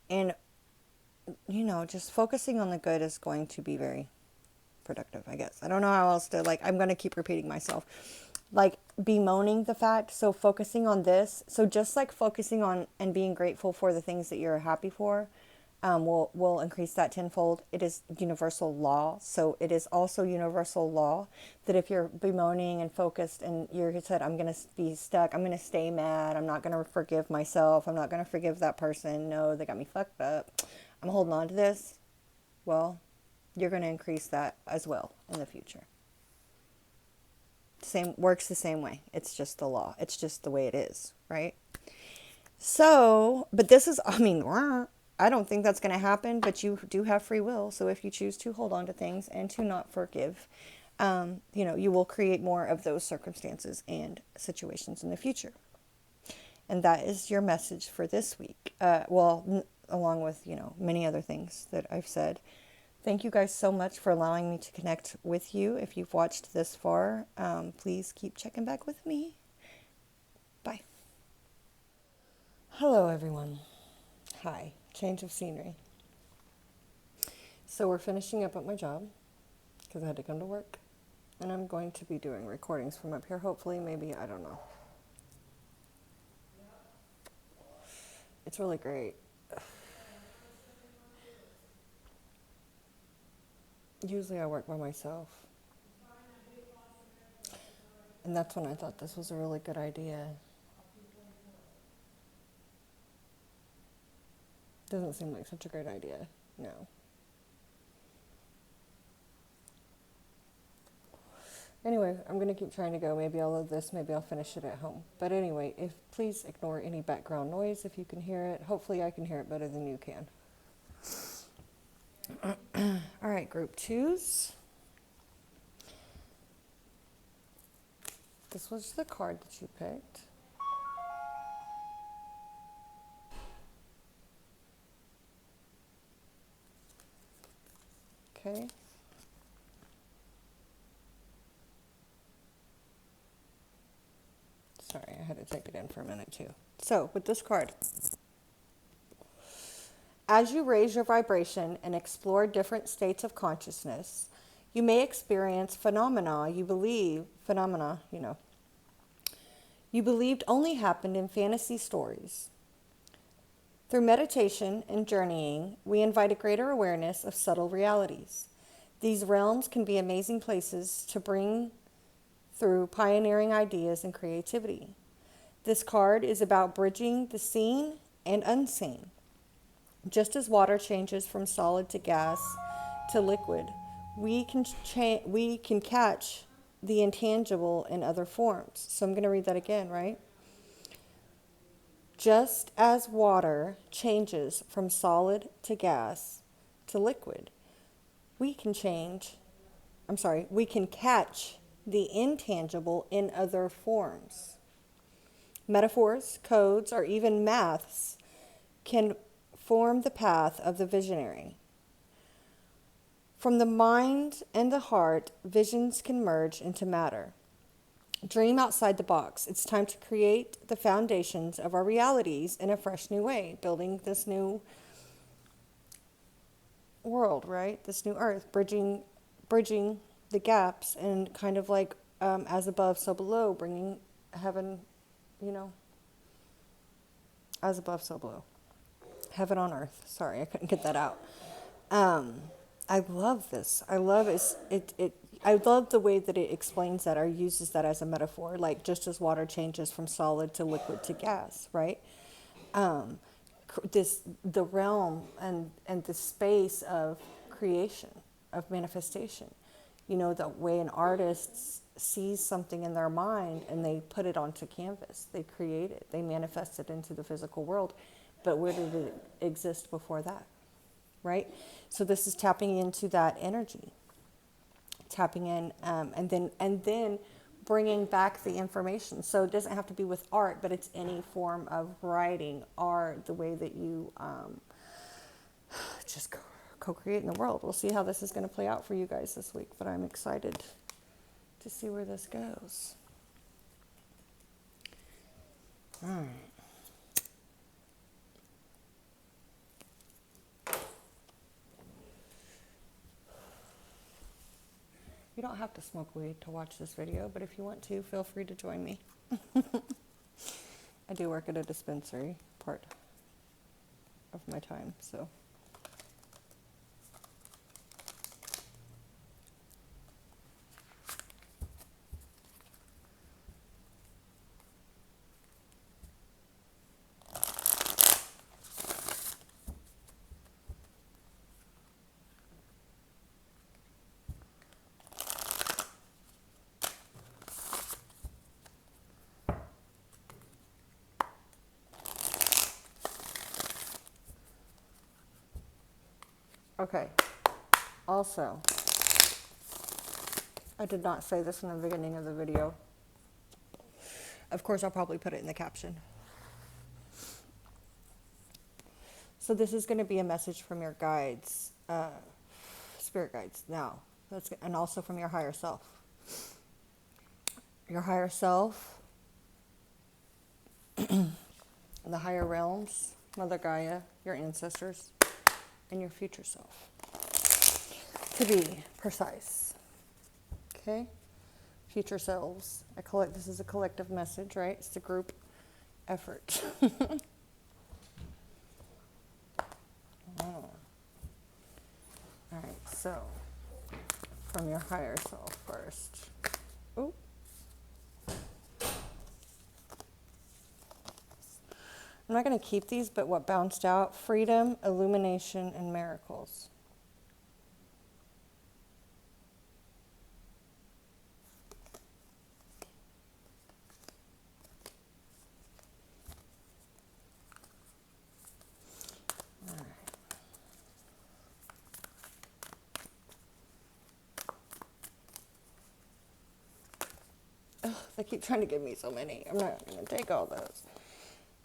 And, just focusing on the good is going to be very productive, I guess. I don't know how else to, I'm going to keep repeating myself. Bemoaning the fact, so focusing on this, so just focusing on and being grateful for the things that you're happy for, will increase that tenfold. It is universal law. So it is also universal law that if you're bemoaning and focused and you said, I'm going to be stuck, I'm going to stay mad, I'm not going to forgive myself, I'm not going to forgive that person, no, they got me fucked up, I'm holding on to this, well, you're going to increase that as well in the future. Same works the same way. It's just the law. It's just the way it is, right? So, but this is, I don't think that's going to happen, but you do have free will. So if you choose to hold on to things and to not forgive, you will create more of those circumstances and situations in the future. And that is your message for this week. Along with, many other things that I've said. Thank you guys so much for allowing me to connect with you. If you've watched this far, please keep checking back with me. Bye. Hello, everyone. Hi. Change of scenery. So we're finishing up at my job because I had to come to work. And I'm going to be doing recordings from up here. Hopefully, maybe, I don't know. It's really great. Usually I work by myself. And that's when I thought this was a really good idea. Doesn't seem like such a great idea, no. Anyway, I'm going to keep trying to go. Maybe I'll load this. Maybe I'll finish it at home. But anyway, please ignore any background noise if you can hear it. Hopefully I can hear it better than you can. All right, group twos. This was the card that you picked. Okay. Sorry, I had to take it in for a minute too. So, with this card, as you raise your vibration and explore different states of consciousness, you may experience phenomena you believed only happened in fantasy stories. Through meditation and journeying, we invite a greater awareness of subtle realities. These realms can be amazing places to bring through pioneering ideas and creativity. This card is about bridging the seen and unseen. Just as water changes from solid to gas to liquid, we can catch the intangible in other forms. So I'm going to read that again, right? Just as water changes from solid to gas to liquid, we can catch the intangible in other forms. Metaphors, codes, or even maths can form the path of the visionary. From the mind and the heart, visions can merge into matter. Dream outside the box. It's time to create the foundations of our realities in a fresh new way, building this new world, right? This new earth, bridging the gaps and kind of as above, so below, bringing heaven, as above, so below. Heaven on earth. Sorry, I couldn't get that out. I love this. I love it. I love the way that it explains that or uses that as a metaphor, just as water changes from solid to liquid to gas, right? The realm and the space of creation, of manifestation. The way an artist sees something in their mind and they put it onto canvas. They create it. They manifest it into the physical world. But where did it exist before that? right? So this is tapping into that energy, tapping in, and then bringing back the information. So it doesn't have to be with art, but it's any form of writing, art, the way that you just co-create in the world. We'll see how this is going to play out for you guys this week, but I'm excited to see where this goes. All right. You don't have to smoke weed to watch this video, but if you want to, feel free to join me. I do work at a dispensary part of my time, so. Okay, also, I did not say this in the beginning of the video. Of course, I'll probably put it in the caption. So this is going to be a message from your guides, spirit guides now, and also from your higher self. Your higher self, the higher realms, Mother Gaia, your ancestors, and your future self, to be precise. Okay? Future selves. This is a collective message, right? It's a group effort. All right, so from your higher self first. Ooh. I'm not going to keep these, but what bounced out: freedom, illumination, and miracles. All right. Ugh, they keep trying to give me so many. I'm not going to take all those.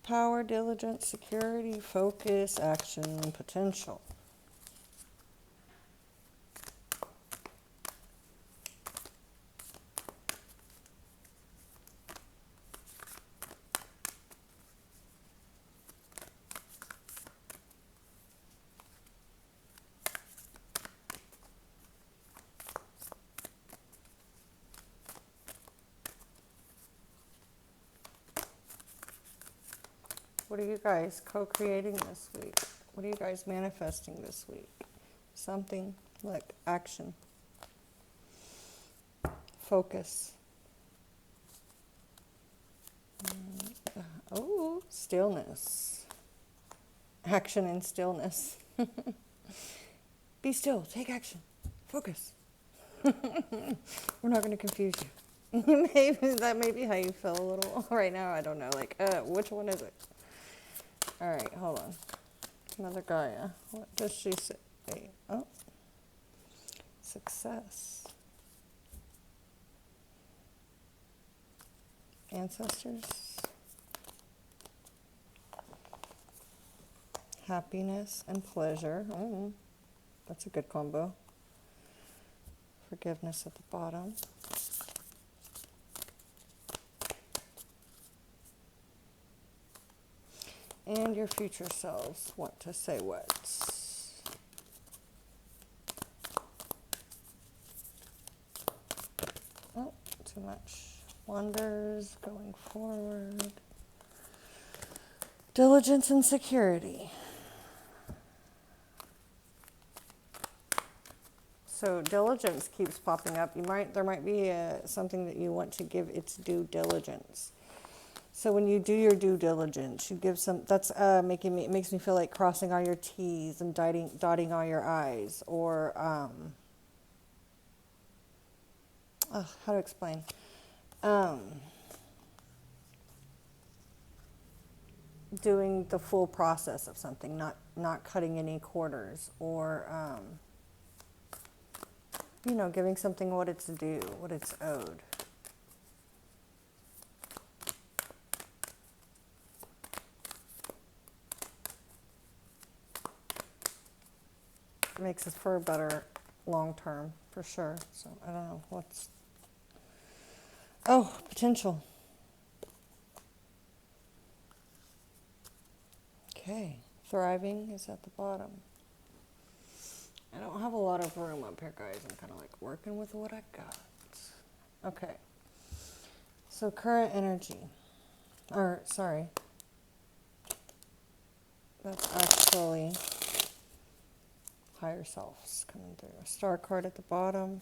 Power, diligence, security, focus, action, potential. What are you guys co-creating this week? What are you guys manifesting this week? Something like action. Focus. Oh, stillness. Action and stillness. Be still. Take action. Focus. We're not going to confuse you. Maybe that may be how you feel a little right now. I don't know. Like, which one is it? All right, hold on. Mother Gaia. What does she say? Oh. Success. Ancestors. Happiness and pleasure. Oh, that's a good combo. Forgiveness at the bottom. And your future selves want to say what? Oh, too much. Wonders, going forward. Diligence and security. So diligence keeps popping up. There might be something that you want to give its due diligence. So when you do your due diligence, you give some. That's it makes me feel like crossing all your T's and dotting all your I's, or how to explain? doing the full process of something, not cutting any corners, or giving something what it's due, what it's owed. It makes it for a better long term, for sure. So I don't know what's. Oh, potential. Okay, thriving is at the bottom. I don't have a lot of room up here, guys. I'm kind of like working with what I got. Okay. So current energy. Or, sorry. That's actually higher selves coming through. A star card at the bottom.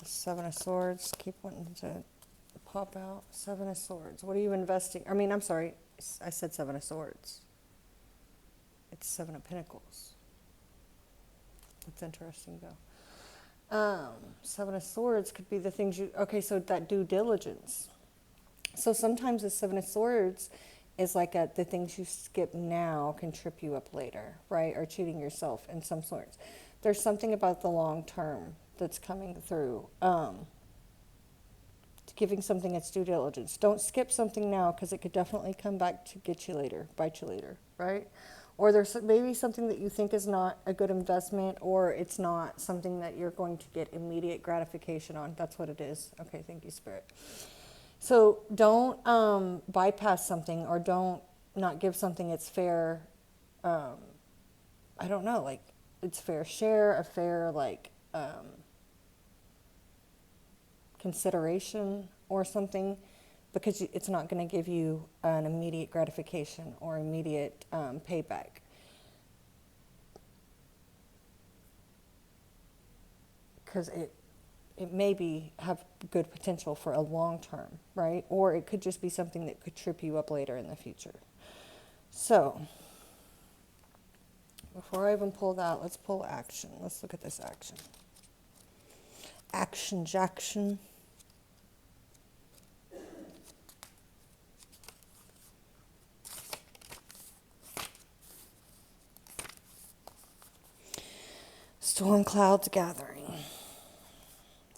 The Seven of Swords. Keep wanting to pop out. Seven of Swords. What are you investing? I mean, I'm sorry. I said Seven of Swords. It's Seven of Pentacles. It's interesting, though. Seven of Swords could be the things you... Okay, so that due diligence. So sometimes the Seven of Swords is like the things you skip now can trip you up later, right? Or cheating yourself in some sorts. There's something about the long term that's coming through. Giving something its due diligence. Don't skip something now, because it could definitely come back to get you later, bite you later, right? Or there's maybe something that you think is not a good investment, or it's not something that you're going to get immediate gratification on. That's what it is. Okay, thank you, Spirit. So don't bypass something, or don't not give something its fair, I don't know, like its fair share, a fair consideration or something, because it's not going to give you an immediate gratification or immediate payback. Because it maybe have good potential for a long term, right? Or it could just be something that could trip you up later in the future. So, before I even pull that, let's pull action. Let's look at this action. Action. Storm clouds gathering.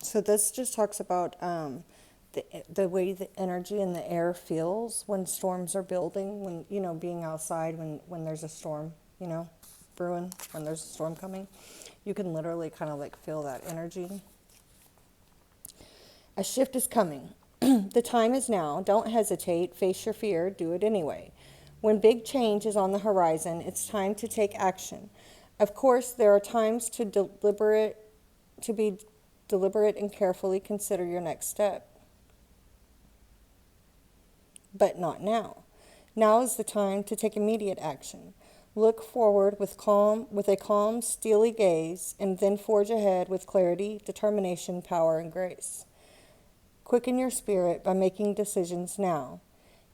So this just talks about the way the energy in the air feels when storms are building, when, being outside when there's a storm, brewing, when there's a storm coming. You can literally kind of like feel that energy. A shift is coming. The time is now. Don't hesitate. Face your fear. Do it anyway. When big change is on the horizon, it's time to take action. Of course, there are times to be deliberate and carefully consider your next step. But not now. Now is the time to take immediate action. Look forward with a calm, steely gaze, and then forge ahead with clarity, determination, power, and grace. Quicken your spirit by making decisions now.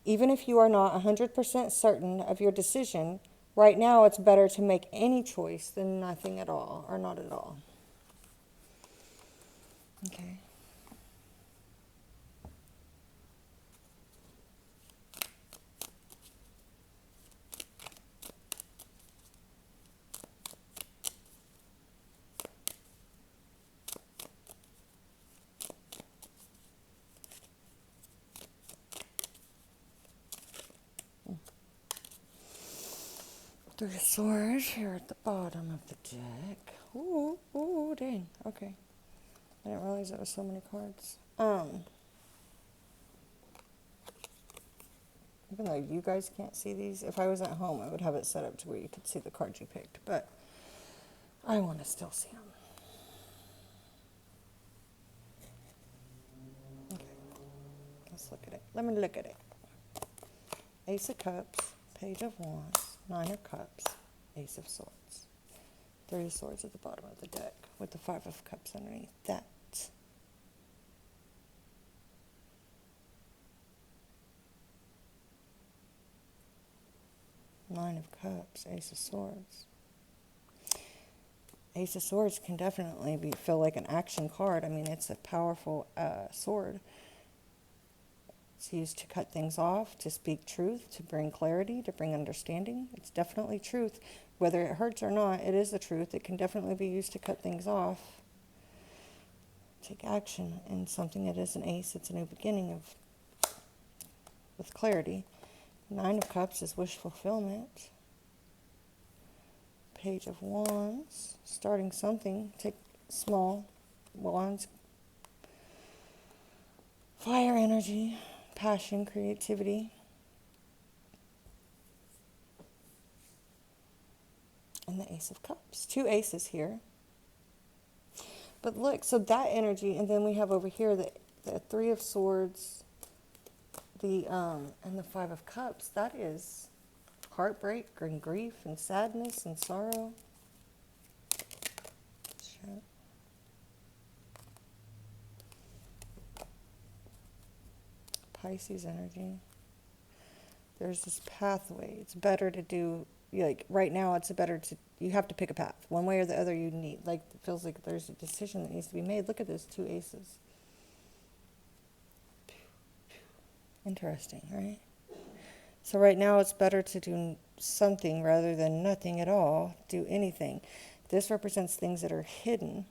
Even if you are not 100% certain of your decision, right now it's better to make any choice than nothing at all, or not at all. Okay. Three of Swords here at the bottom of the deck. Ooh, dang. Okay. I didn't realize there was so many cards. Even though you guys can't see these, if I was at home, I would have it set up to where you could see the cards you picked, but I want to still see them. Okay. Let's look at it. Let me look at it. Ace of Cups, Page of Wands, Nine of Cups, Ace of Swords. Three of Swords at the bottom of the deck with the Five of Cups underneath that. Nine of Cups, Ace of Swords. Ace of Swords can definitely feel like an action card. I mean, it's a powerful sword. It's used to cut things off, to speak truth, to bring clarity, to bring understanding. It's definitely truth. Whether it hurts or not, it is the truth. It can definitely be used to cut things off. Take action in something that is an ace. It's a new beginning with clarity. Nine of Cups is wish fulfillment. Page of Wands, starting something. Take small wands. Fire energy, passion, creativity. And the Ace of Cups. Two aces here. But look, so that energy, and then we have over here the Three of Swords, and the Five of Cups. That is heartbreak and grief and sadness and sorrow. Pisces energy. There's this pathway. It's better to do, like right now it's better to, you have to pick a path. One way or the other you need. Like it feels like there's a decision that needs to be made. Look at those two aces. Interesting, right? So right now it's better to do something rather than nothing at all. Do anything. This represents things that are hidden.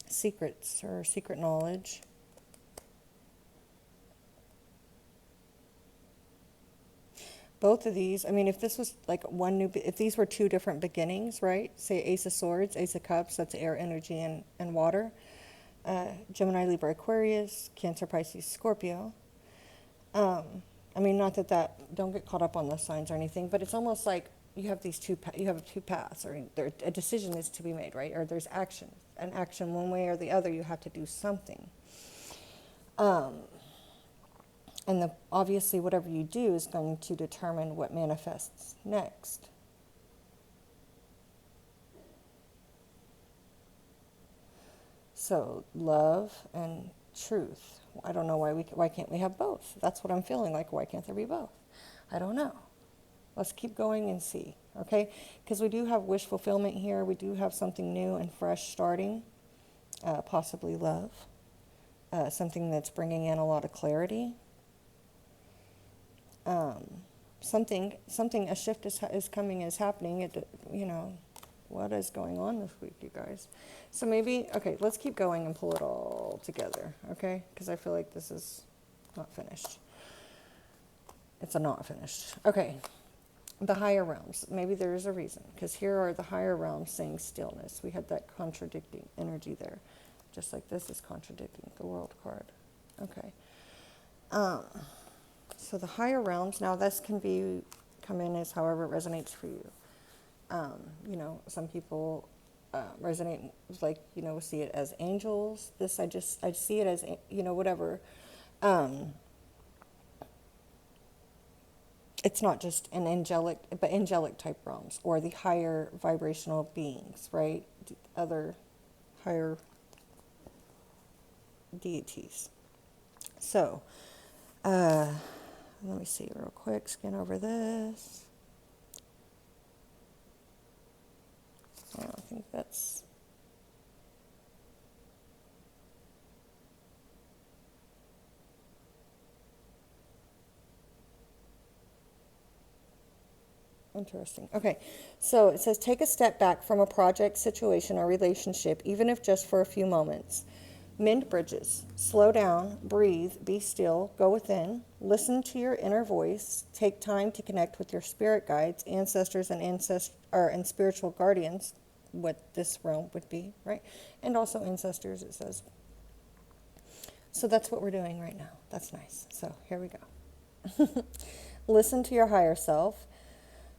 Secrets or secret knowledge. Both of these, I mean, if this was like if these were two different beginnings, right? Say Ace of Swords, Ace of Cups, that's air energy and water. Gemini, Libra, Aquarius, Cancer, Pisces, Scorpio. I mean, not that don't get caught up on those signs or anything, but it's almost like you have two paths, or a decision is to be made, right? Or there's an action one way or the other. You have to do something. And obviously, whatever you do is going to determine what manifests next. So, love and truth. I don't know why can't we have both? That's what I'm feeling like. Why can't there be both? I don't know. Let's keep going and see, okay? Because we do have wish fulfillment here. We do have something new and fresh starting, possibly love, something that's bringing in a lot of clarity. A shift is coming, is happening. What is going on this week, you guys? So maybe, okay, let's keep going and pull it all together, okay? Because I feel like this is not finished. It's not finished. Okay, the higher realms. Maybe there is a reason, because here are the higher realms saying stillness. We had that contradicting energy there, just like this is contradicting the World card. Okay. So the higher realms, now this can come in as however it resonates for you. Some people resonate like, see it as angels. This, I see it as, whatever. It's not just an angelic, but angelic type realms, or the higher vibrational beings, right? The other higher deities. So, let me see real quick, scan over this. I think that's... Interesting. Okay, so it says take a step back from a project, situation, or relationship, even if just for a few moments. Mend bridges. Slow down, breathe, be still, go within, listen to your inner voice, take time to connect with your spirit guides, ancestors and spiritual guardians, what this realm would be, right? And also ancestors, it says. So that's what we're doing right now. That's nice. So here we go. Listen to your higher self.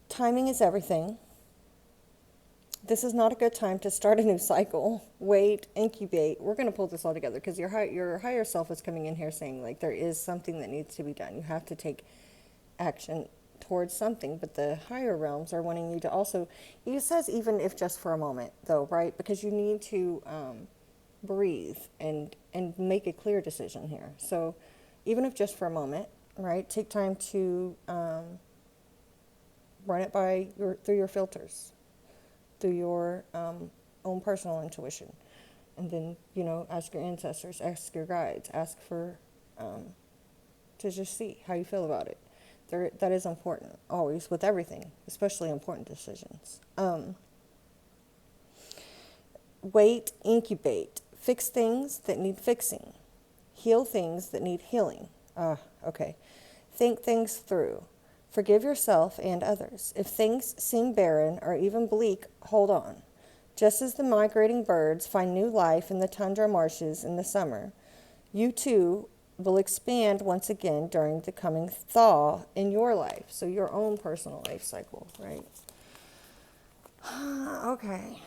Timing is everything. This is not a good time to start a new cycle. Wait, incubate. We're going to pull this all together because your higher self is coming in here saying, like, there is something that needs to be done. You have to take action towards something. But the higher realms are wanting you to also, it says even if just for a moment, though, right? Because you need to breathe and make a clear decision here. So even if just for a moment, right? Take time to run it through your filters, through your own personal intuition. And then, ask your ancestors, ask your guides, ask for to just see how you feel about it. That is important, always, with everything, especially important decisions. Wait, incubate, fix things that need fixing, heal things that need healing. Okay. Think things through. Forgive yourself and others. If things seem barren or even bleak, hold on. Just as the migrating birds find new life in the tundra marshes in the summer, you too will expand once again during the coming thaw in your life. So your own personal life cycle, right? Okay.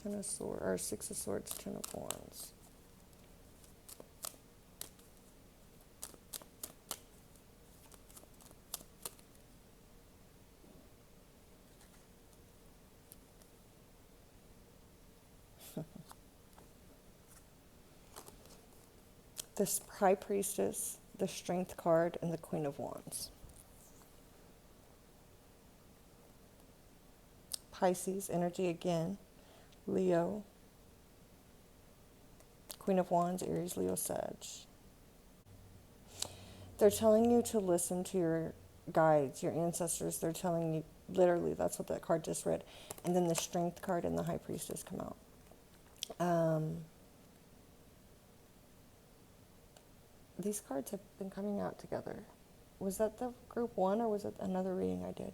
Ten of Swords, or Six of Swords, Ten of Wands. This High Priestess, the Strength card, and the Queen of Wands. Pisces energy again. Leo. Queen of Wands, Aries, Leo, Sag. They're telling you to listen to your guides, your ancestors. They're telling you, literally, that's what that card just read. And then the Strength card and the High Priestess come out. These cards have been coming out together. Was that the group one, or was it another reading I did?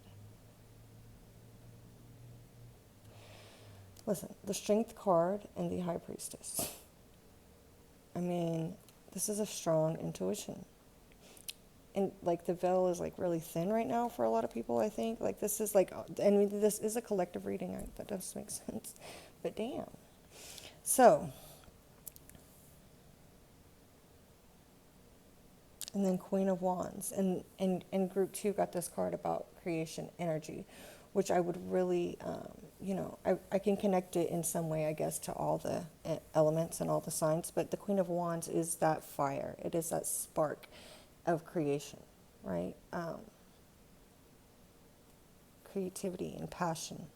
Listen, the Strength card and the High Priestess. I mean, this is a strong intuition. And like the veil is like really thin right now for a lot of people, I think. Like this is like, I mean, this is a collective reading. That does make sense. But damn. So, and then Queen of Wands. And group two got this card about creation energy, which I would really, I can connect it in some way, I guess, to all the elements and all the signs. But the Queen of Wands is that fire. It is that spark of creation, right? Creativity and passion.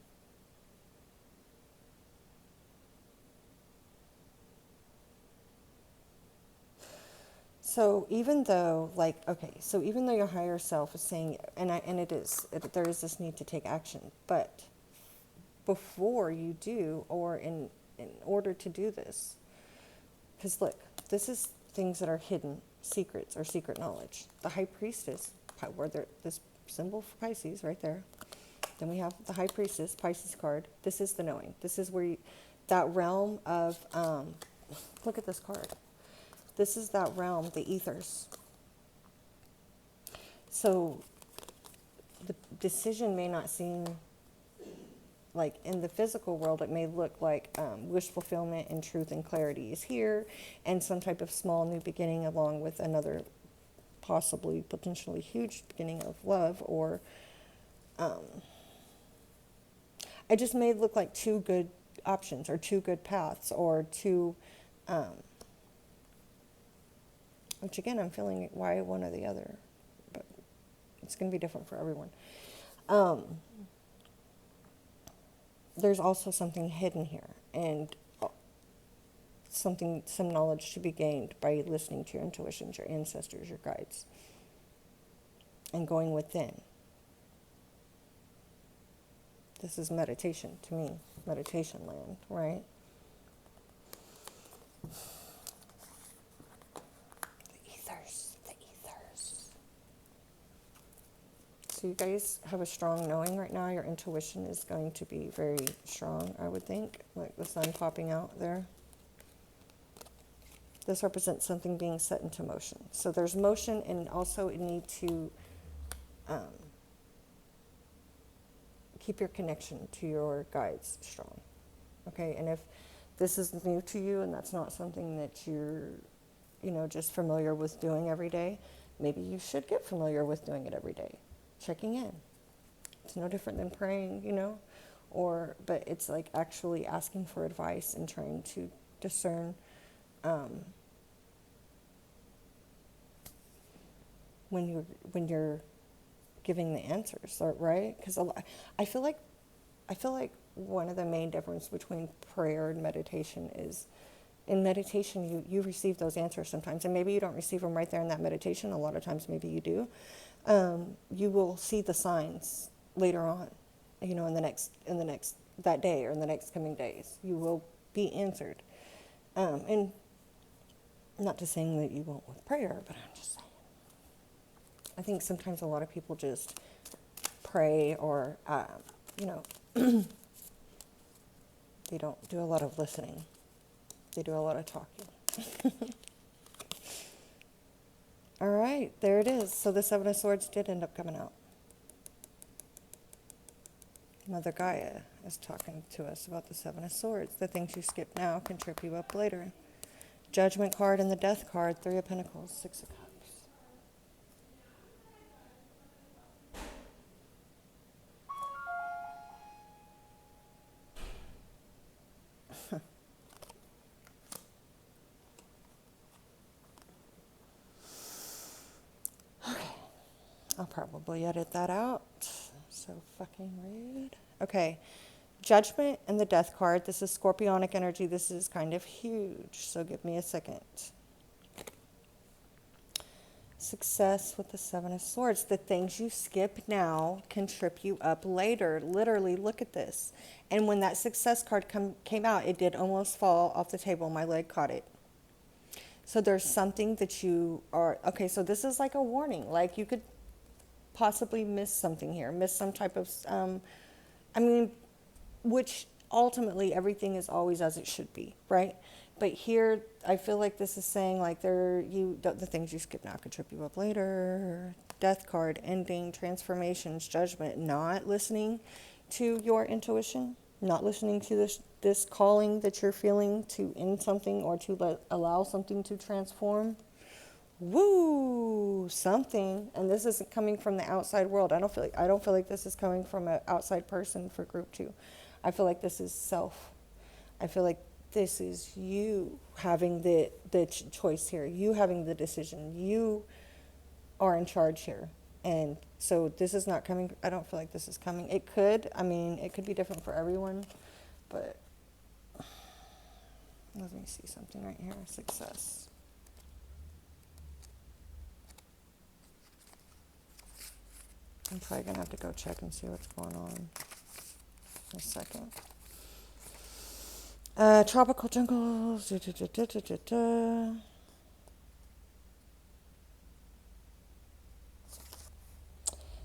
So even though, even though your higher self is saying, there is this need to take action, but before you do, or in order to do this, because look, this is things that are hidden, secrets or secret knowledge. The High Priestess, where this symbol for Pisces right there. Then we have the High Priestess, Pisces card. This is the knowing. This is where that realm of, look at this card. This is that realm, the ethers. So the decision may not seem like in the physical world, it may look like wish fulfillment and truth and clarity is here, and some type of small new beginning along with another possibly potentially huge beginning of love, or it just may look like two good options or two good paths or two, which again, I'm feeling why one or the other, but it's going to be different for everyone. There's also something hidden here, and some knowledge to be gained by listening to your intuitions, your ancestors, your guides, and going within. This is meditation to me, meditation land, right? The ethers. So you guys have a strong knowing right now. Your intuition is going to be very strong, I would think, like the sun popping out there. This represents something being set into motion. So there's motion, and also you need to keep your connection to your guides strong. Okay, and if this is new to you and that's not something that you're, just familiar with doing every day, maybe you should get familiar with doing it every day. Checking in. It's no different than praying, but it's like actually asking for advice and trying to discern when you're giving the answers, right? Because I feel like I feel like one of the main difference between prayer and meditation is in meditation you receive those answers sometimes, and maybe you don't receive them right there in that meditation. A lot of times maybe you do. You will see the signs later on, in the next that day or in the next coming days. You will be answered. And not to saying that you won't with prayer, but I'm just saying. I think sometimes a lot of people just pray or, they don't do a lot of listening. They do a lot of talking. All right, there it is. So the Seven of Swords did end up coming out. Mother Gaia is talking to us about the Seven of Swords. The things you skip now can trip you up later. Judgment card and the Death card, Three of Pentacles, Six of Cups. I'll probably edit that out. So fucking rude. Okay. Judgment and the Death card. This is Scorpionic energy. This is kind of huge. So give me a second. Success with the Seven of Swords. The things you skip now can trip you up later. Literally, look at this. And when that Success card came out, it did almost fall off the table. My leg caught it. So there's something that you are... Okay, so this is like a warning. Like you could possibly miss something here, miss some type of, which ultimately everything is always as it should be, right? But here, I feel like this is saying like the things you skip now could trip you up later. Death card, ending, transformations, judgment, not listening to your intuition, not listening to this calling that you're feeling to end something or to allow something to transform. Woo, something. And this isn't coming from the outside world. I don't feel like this is coming from an outside person for group 2. I feel like this is self. I feel like this is you having the choice here. You having the decision. You are in charge here. And so this is not coming. I don't feel like this is coming. It could be different for everyone, but let me see something right here. Success. I'm probably going to have to go check and see what's going on in a second. Tropical jungles.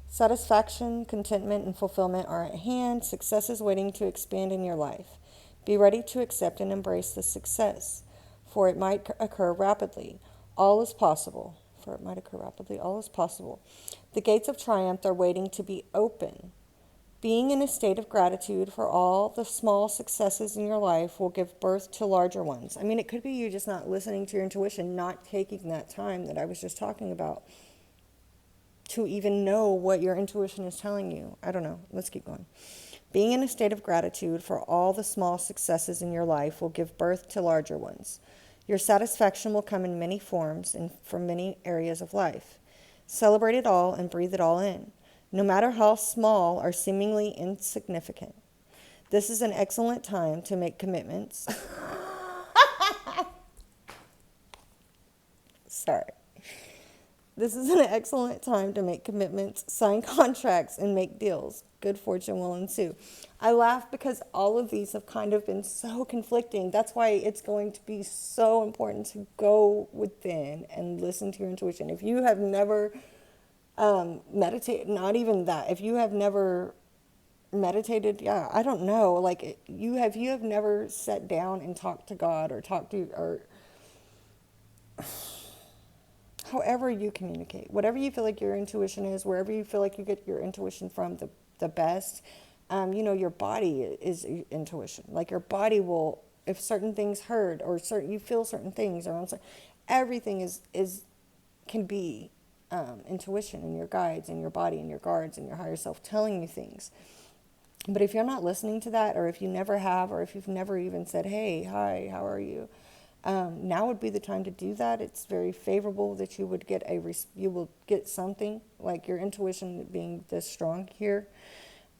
Satisfaction, contentment, and fulfillment are at hand. Success is waiting to expand in your life. Be ready to accept and embrace the success, for it might occur rapidly. All is possible. All is possible. The gates of triumph are waiting to be open. Being in a state of gratitude for all the small successes in your life will give birth to larger ones. It could be you just not listening to your intuition, not taking that time that I was just talking about to even know what your intuition is telling you. I don't know. Let's keep going. Being in a state of gratitude for all the small successes in your life will give birth to larger ones. Your satisfaction will come in many forms and from many areas of life. Celebrate it all and breathe it all in, no matter how small or seemingly insignificant. This is an excellent time to make commitments. Sorry. This is an excellent time to make commitments, sign contracts, and make deals. Good fortune will ensue. I laugh because all of these have kind of been so conflicting. That's why it's going to be so important to go within and listen to your intuition. If you have never meditated, not even that, if you have never meditated, I don't know, like you have never sat down and talked to God or however you communicate, whatever you feel like your intuition is, wherever you feel like you get your intuition from the best, your body is intuition. Like your body will, if certain things hurt or you feel certain things, everything can be intuition, and your guides and your body and your guards and your higher self telling you things. But if you're not listening to that, or if you never have, or if you've never even said, hey, hi, how are you? Now would be the time to do that. It's very favorable that you would get you will get something, like your intuition being this strong here.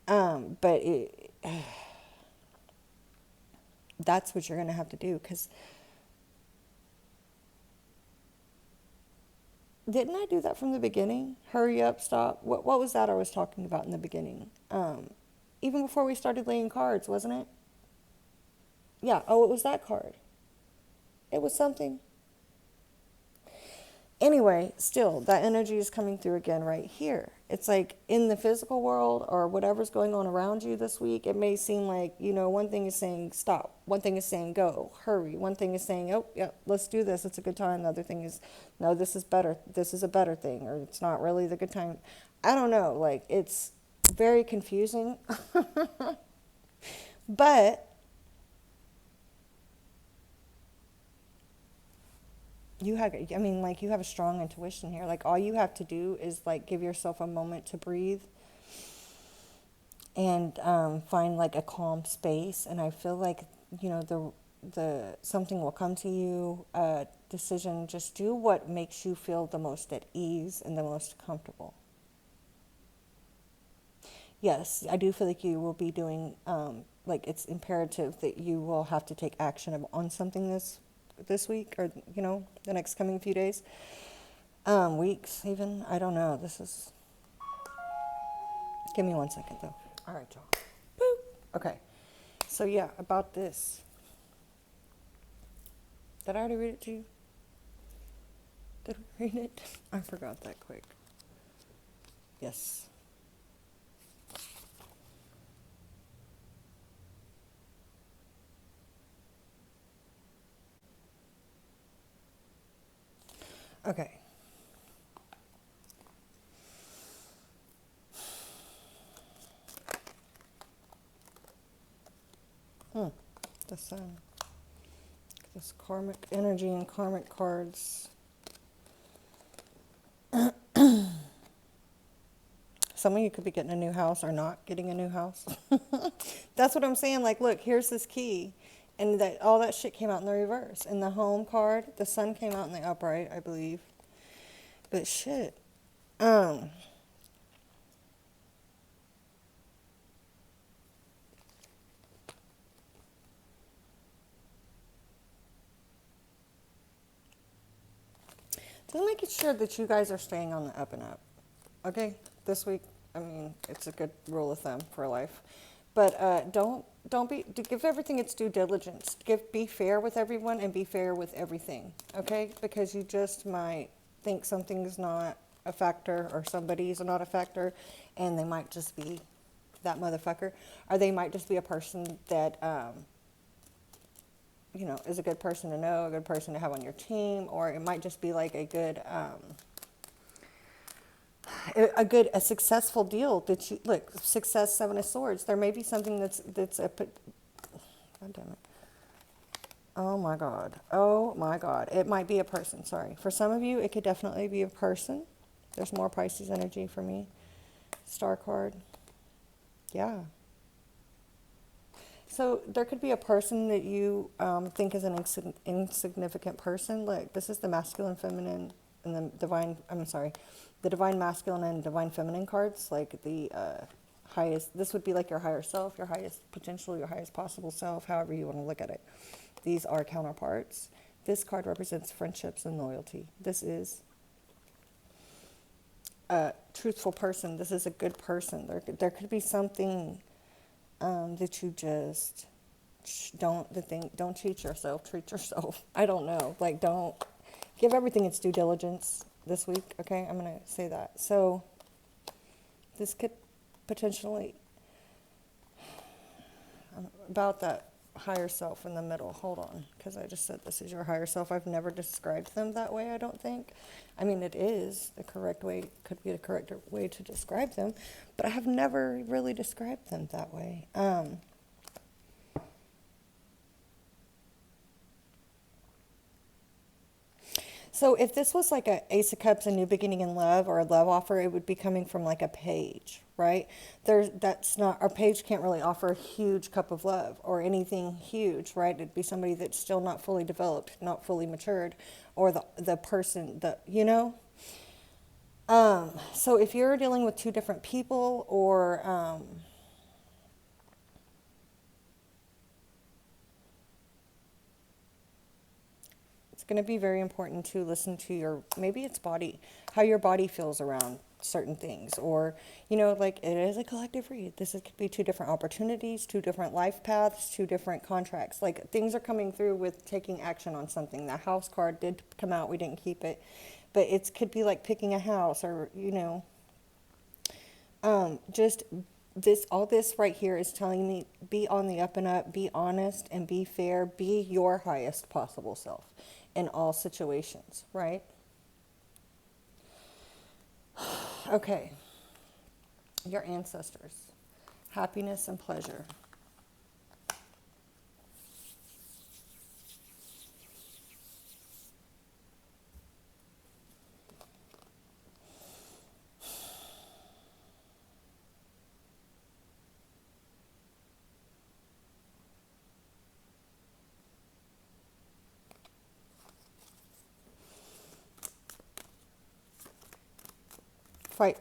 But that's what you're going to have to do, because didn't I do that from the beginning? Hurry up, stop. What was that I was talking about in the beginning? Even before we started laying cards, wasn't it? Yeah. Oh, it was that card. It was something. Anyway, still, that energy is coming through again right here. It's like in the physical world or whatever's going on around you this week, it may seem like, one thing is saying stop. One thing is saying go, hurry. One thing is saying, oh, yeah, let's do this. It's a good time. The other thing is, no, this is better. This is a better thing, or it's not really the good time. I don't know. Like, it's very confusing. But you have a strong intuition here. Like, all you have to do is like give yourself a moment to breathe and find like a calm space. And I feel like, the something will come to you, a decision. Just do what makes you feel the most at ease and the most comfortable. Yes, I do feel like you will be doing, like, it's imperative that you will have to take action on something this week, or the next coming few days, weeks even. I don't know. Give me 1 second though. All right, y'all. Boop. Okay. So yeah, about this. Did I already read it to you? Did we read it? I forgot that quick. Yes. Okay. The sun. This karmic energy and karmic cards. Some of you could be getting a new house or not getting a new house. That's what I'm saying. Like, look, here's this key. And that all that shit came out in the reverse. In the home card, the sun came out in the upright, I believe. But shit. Just making sure that you guys are staying on the up and up. Okay? This week, it's a good rule of thumb for life. But don't give everything its due diligence. Be fair with everyone and be fair with everything. Okay? Because you just might think something's not a factor, or somebody's not a factor, and they might just be that motherfucker, or they might just be a person that is a good person to know, a good person to have on your team, or it might just be like a good a successful deal that you look. Success, Seven of Swords. There may be something that's God damn it. Oh my God. It might be a person. Sorry. For some of you, it could definitely be a person. There's more Pisces energy for me. Star card. Yeah. So there could be a person that you think is an insignificant person. Like, this is the masculine, feminine, and the divine. The divine masculine and divine feminine cards. Like the highest. This would be like your higher self, your highest potential, your highest possible self. However you want to look at it. These are counterparts. This card represents friendships and loyalty. This is a truthful person. This is a good person. There could be something that you just don't cheat yourself, treat yourself. I don't know. Like, don't give everything its due diligence this week. Okay, I'm gonna say that. So this could potentially about that higher self in the middle. Hold on, because I just said this is your higher self. I've never described them that way, I don't think. It is the correct way, could be the correct way to describe them, but I have never really described them that way. So if this was like a Ace of Cups, a new beginning in love, or a love offer, it would be coming from like a page, right? That's not, our page can't really offer a huge cup of love or anything huge, right? It'd be somebody that's still not fully developed, not fully matured, or the person that, you know? So if you're dealing with two different people, or it's going to be very important to listen to your, maybe it's body, how your body feels around certain things, or, you know, like it is a collective read. Could be two different opportunities, two different life paths, two different contracts. Like things are coming through with taking action on something. The house card did come out, we didn't keep it, but it could be like picking a house, or, you know, just this, all this right here is telling me be on the up and up, be honest and be fair, be your highest possible self in all situations, right? Okay, your ancestors, happiness and pleasure.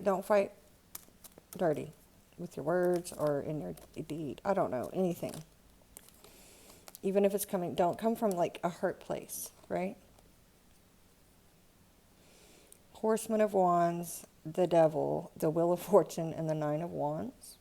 Don't fight dirty with your words or in your deed. I don't know, anything. Even if it's coming, don't come from like a hurt place, right? Horseman of Wands, the Devil, the Wheel of Fortune, and the Nine of Wands.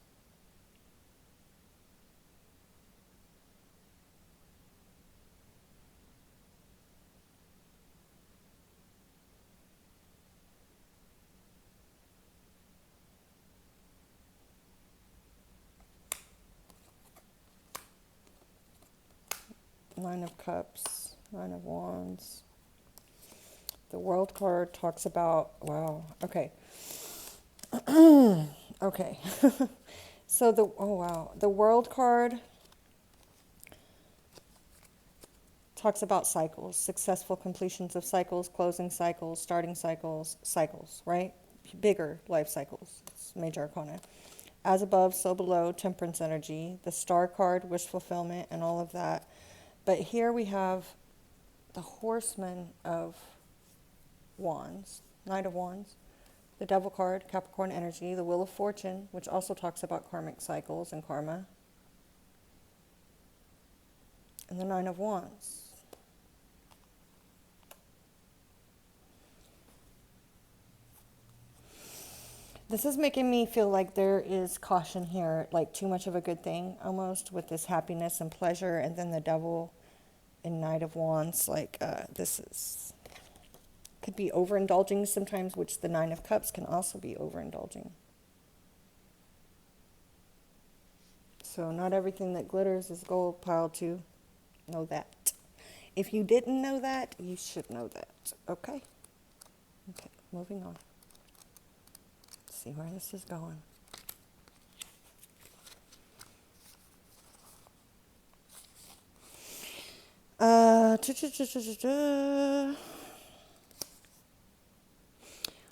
Nine of Cups, Nine of Wands. The World card talks about, wow, okay. Okay. So oh wow, the World card talks about cycles, successful completions of cycles, closing cycles, starting cycles, right? Bigger life cycles. It's major arcana. As above, so below, temperance energy, the Star card, wish fulfillment, and all of that. But here we have the Horseman of Wands, Knight of Wands, the Devil card, Capricorn energy, the Wheel of Fortune, which also talks about karmic cycles and karma, and the Nine of Wands. This is making me feel like there is caution here, like too much of a good thing almost, with this happiness and pleasure, and then the Devil and Knight of Wands. Like this is, could be overindulging sometimes, which the Nine of Cups can also be overindulging. So not everything that glitters is gold. Pile 2. Know that. If you didn't know that, you should know that. Okay? Okay, moving on. See where this is going.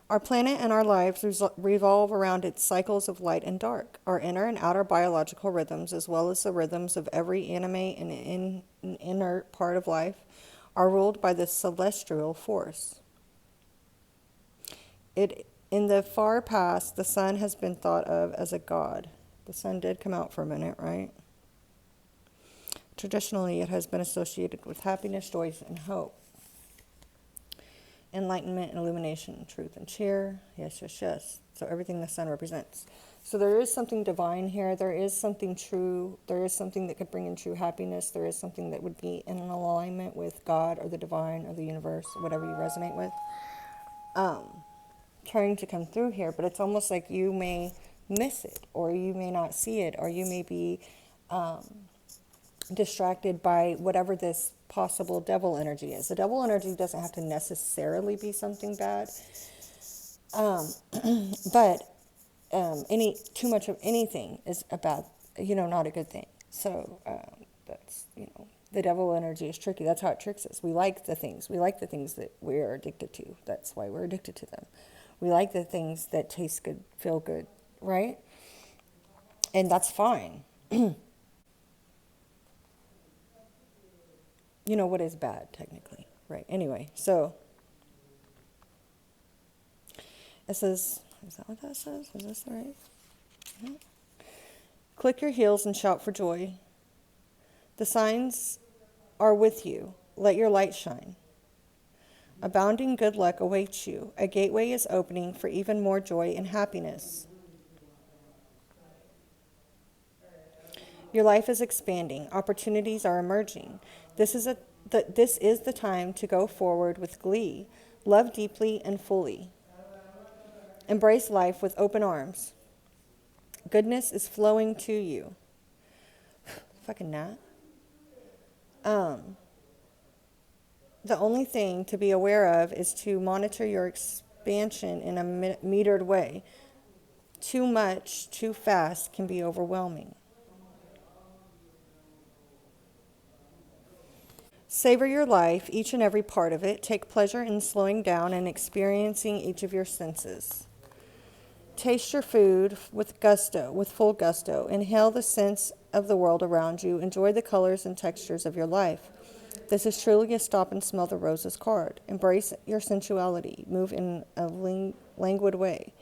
Our planet and our lives revolve around its cycles of light and dark. Our inner and outer biological rhythms, as well as the rhythms of every animate and inert part of life, are ruled by this celestial force. In the far past, the sun has been thought of as a god. The sun did come out for a minute, right? Traditionally, it has been associated with happiness, joy, and hope. Enlightenment and illumination, truth and cheer. Yes, yes, yes. So everything the sun represents. So there is something divine here. There is something true. There is something that could bring in true happiness. There is something that would be in an alignment with God or the divine or the universe, whatever you resonate with. Trying to come through here, but it's almost like you may miss it, or you may not see it, or you may be distracted by whatever this possible devil energy is. The devil energy doesn't have to necessarily be something bad, but any too much of anything is a bad, not a good thing. So that's The devil energy is tricky. That's how it tricks us. We like the things. We like the things that we are addicted to. That's why we're addicted to them. We like the things that taste good, feel good, right? And that's fine. You know what is bad, technically, right? Anyway, so it says, is that what that says? Is this right? Mm-hmm. Click your heels and shout for joy. The signs are with you. Let your light shine. Abounding good luck awaits you. A gateway is opening for even more joy and happiness. Your life is expanding. Opportunities are emerging. This is the time to go forward with glee. Love deeply and fully. Embrace life with open arms. Goodness is flowing to you. Fucking gnat. The only thing to be aware of is to monitor your expansion in a metered way. Too much, too fast can be overwhelming. Savor your life, each and every part of it. Take pleasure in slowing down and experiencing each of your senses. Taste your food with gusto, with full gusto. Inhale the scents of the world around you. Enjoy the colors and textures of your life. This is truly a stop and smell the roses card. Embrace your sensuality. Move in a languid way.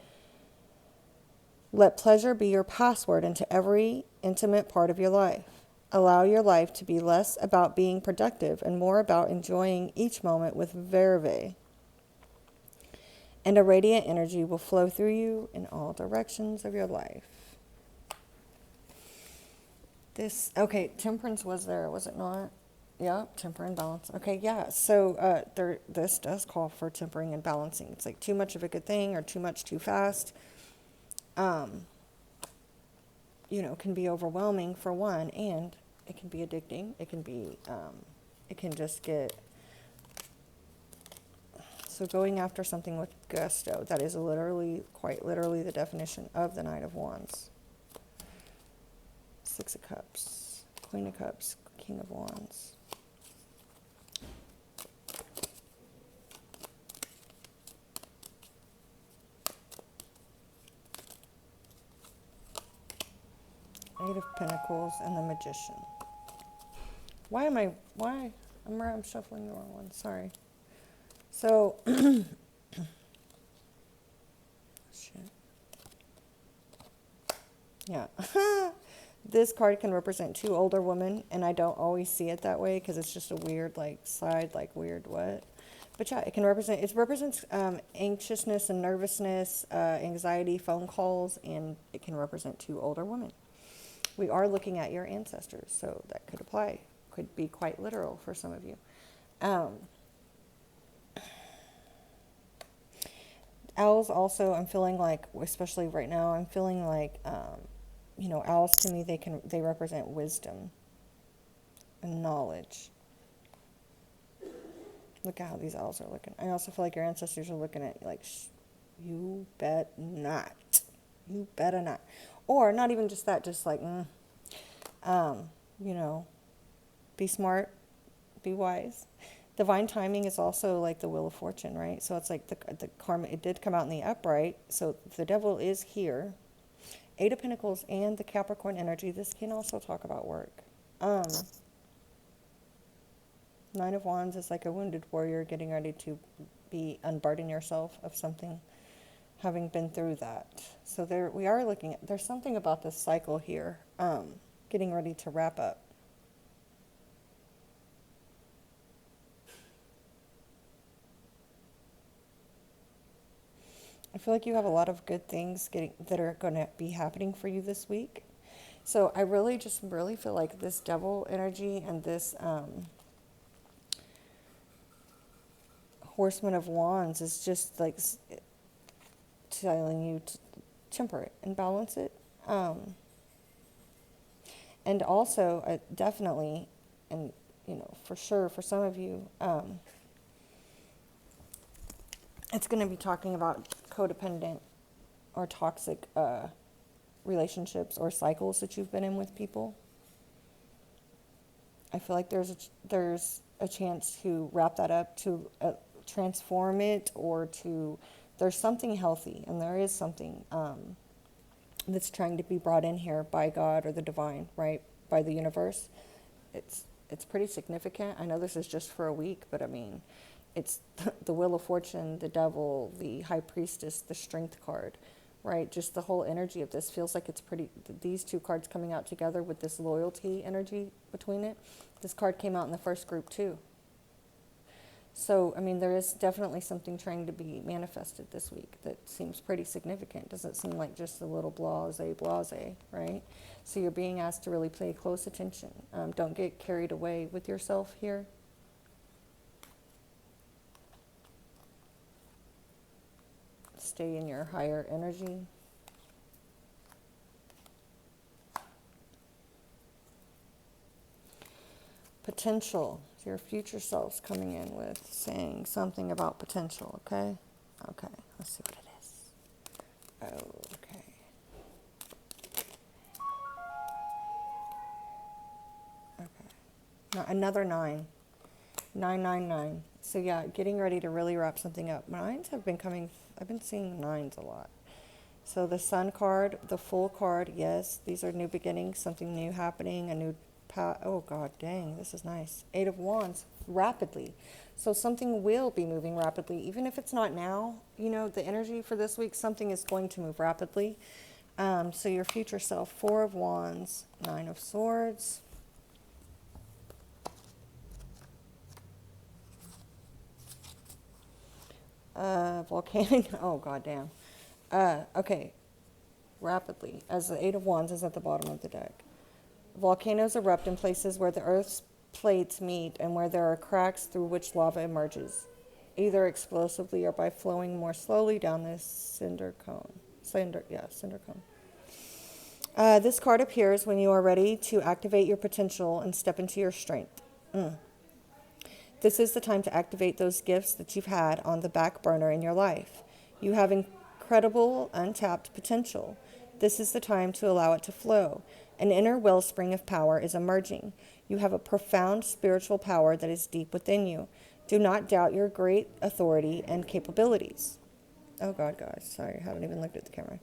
Let pleasure be your password into every intimate part of your life. Allow your life to be less about being productive and more about enjoying each moment with verve. And a radiant energy will flow through you in all directions of your life. Temperance was there, was it not? Yeah, temper and balance. Okay, yeah. So this does call for tempering and balancing. It's like too much of a good thing or too much too fast. Can be overwhelming for one, and it can be addicting. It can be, it can just get. So going after something with gusto, that is quite literally the definition of the Knight of Wands. Six of Cups, Queen of Cups, King of Wands. Eight of Pentacles and the Magician. I'm shuffling the wrong one, sorry. So, shit. Yeah. This card can represent two older women, and I don't always see it that way because it's just a weird, weird what. But yeah, it represents anxiousness and nervousness, anxiety, phone calls, and it can represent two older women. We are looking at your ancestors, so that could apply. Could be quite literal for some of you. Owls also, I'm feeling like, especially right now, I'm feeling like, owls to me, they represent wisdom and knowledge. Look at how these owls are looking. I also feel like your ancestors are looking at you like, you bet not. You better not. Or not even just that, just like, be smart, be wise. Divine timing is also like the Wheel of Fortune, right? So it's like the karma, it did come out in the upright. So the devil is here. Eight of Pentacles and the Capricorn energy. This can also talk about work. Nine of Wands is like a wounded warrior getting ready to unburden yourself of something, having been through that. So we are looking at, there's something about this cycle here, getting ready to wrap up. I feel like you have a lot of good things that are going to be happening for you this week. So I really feel like this devil energy and this Horseman of Wands is just like telling you to temper it and balance it. And also, definitely, and for sure, for some of you, it's going to be talking about codependent or toxic relationships or cycles that you've been in with people. I feel like there's a chance to wrap that up, to transform it, or to, there's something healthy, and there is something that's trying to be brought in here by God or the divine, right? By the universe. It's pretty significant. I know this is just for a week, but I mean, it's the Wheel of Fortune, the Devil, the High Priestess, the Strength card, right? Just the whole energy of this feels like it's pretty, these two cards coming out together with this loyalty energy between it. This card came out in the first group too. So, I mean, there is definitely something trying to be manifested this week that seems pretty significant. Doesn't seem like just a little blase, right? So you're being asked to really pay close attention. Don't get carried away with yourself here. Stay in your higher energy. Potential. Your future self's coming in with saying something about potential, okay? Okay, let's see what it is. Okay. Okay. Now, another 9. 999. So yeah, getting ready to really wrap something up. Nines have been coming, I've been seeing 9s a lot. So the Sun card, the Fool card, yes, these are new beginnings, something new happening, a new oh God, dang, this is nice. 8 of Wands, rapidly. So something will be moving rapidly, even if it's not now. You know, the energy for this week, something is going to move rapidly. So your future self, 4 of Wands, 9 of Swords. Volcano, oh God damn. Okay, rapidly, as the 8 of Wands is at the bottom of the deck. Volcanoes erupt in places where the Earth's plates meet and where there are cracks through which lava emerges, either explosively or by flowing more slowly down this cinder cone. Cinder cone. This card appears when you are ready to activate your potential and step into your strength. This is the time to activate those gifts that you've had on the back burner in your life. You have incredible untapped potential. This is the time to allow it to flow. An inner wellspring of power is emerging. You have a profound spiritual power that is deep within you. Do not doubt your great authority and capabilities. Oh God, guys, sorry, I haven't even looked at the camera.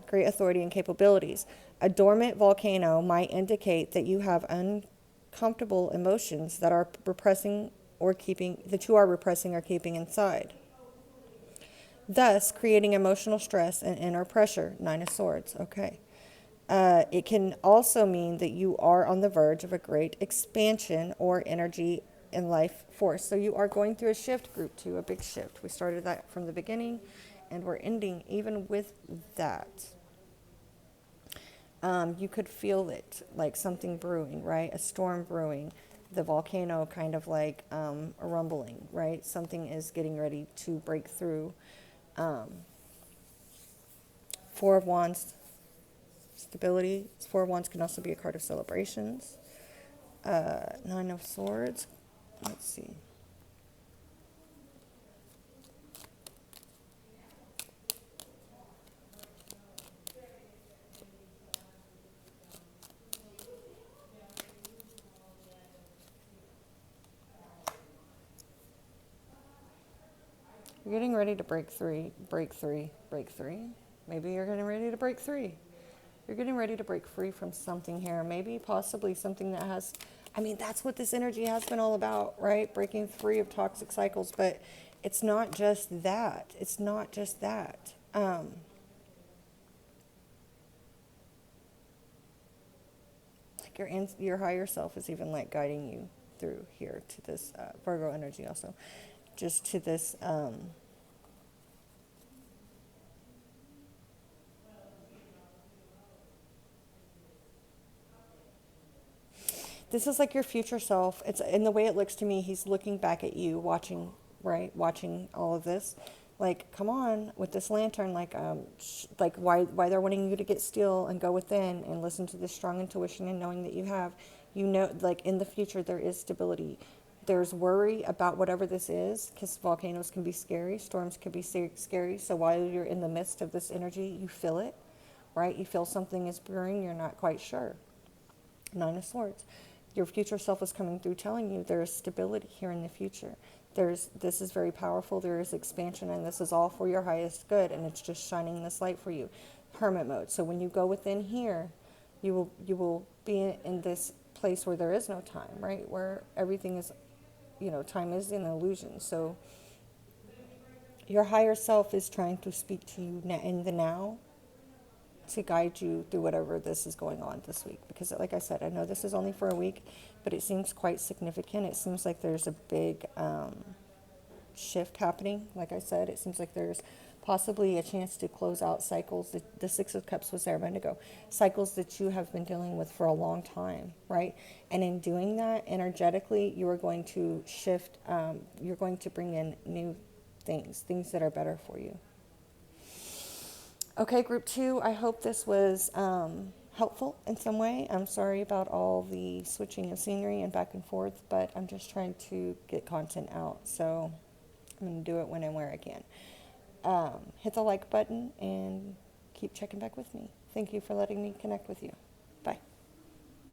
Great authority and capabilities. A dormant volcano might indicate that you have uncomfortable emotions that are repressing or keeping, that you are repressing or keeping inside, thus creating emotional stress and inner pressure. 9 of Swords. Okay. It can also mean that you are on the verge of a great expansion or energy in life force. So you are going through a shift, group 2, a big shift. We started that from the beginning, and we're ending even with that. You could feel it, like something brewing, right? A storm brewing. The volcano kind of like a rumbling, right? Something is getting ready to break through. 4 of Wands. Stability. 4 of Wands can also be a card of celebrations. 9 of Swords. Let's see. You're getting ready to break three. Maybe you're getting ready to break 3. You're getting ready to break free from something here. Maybe possibly something that has, I mean, that's what this energy has been all about, right? Breaking free of toxic cycles. But it's not just that. It's not just that. Like your higher self is even like guiding you through here to this Virgo energy also. Just to this this is like your future self. It's in the way it looks to me. He's looking back at you, watching, right? Watching all of this. Like, come on with this lantern. Like why they're wanting you to get still and go within and listen to this strong intuition and knowing that you have, you know, like in the future there is stability. There's worry about whatever this is, because volcanoes can be scary, storms can be scary. So while you're in the midst of this energy, you feel it, right? You feel something is brewing. You're not quite sure. 9 of Swords. your future self is coming through telling you there is stability here in the future. This is very powerful. There is expansion, and this is all for your highest good, and it's just shining this light for you. Hermit mode. So when you go within here, you will be in this place where there is no time, right? Where everything is, time is an illusion. So your higher self is trying to speak to you in the now, to guide you through whatever this is going on this week. Because like I said, I know this is only for a week, but it seems quite significant. It seems like there's a big shift happening. Like I said, it seems like there's possibly a chance to close out cycles. The Six of Cups was there a minute ago. Cycles that you have been dealing with for a long time, right? And in doing that, energetically, you are going to shift. You're going to bring in new things that are better for you. Okay, group 2, I hope this was helpful in some way. I'm sorry about all the switching of scenery and back and forth, but I'm just trying to get content out. So I'm going to do it when and where I can. Hit the like button and keep checking back with me. Thank you for letting me connect with you.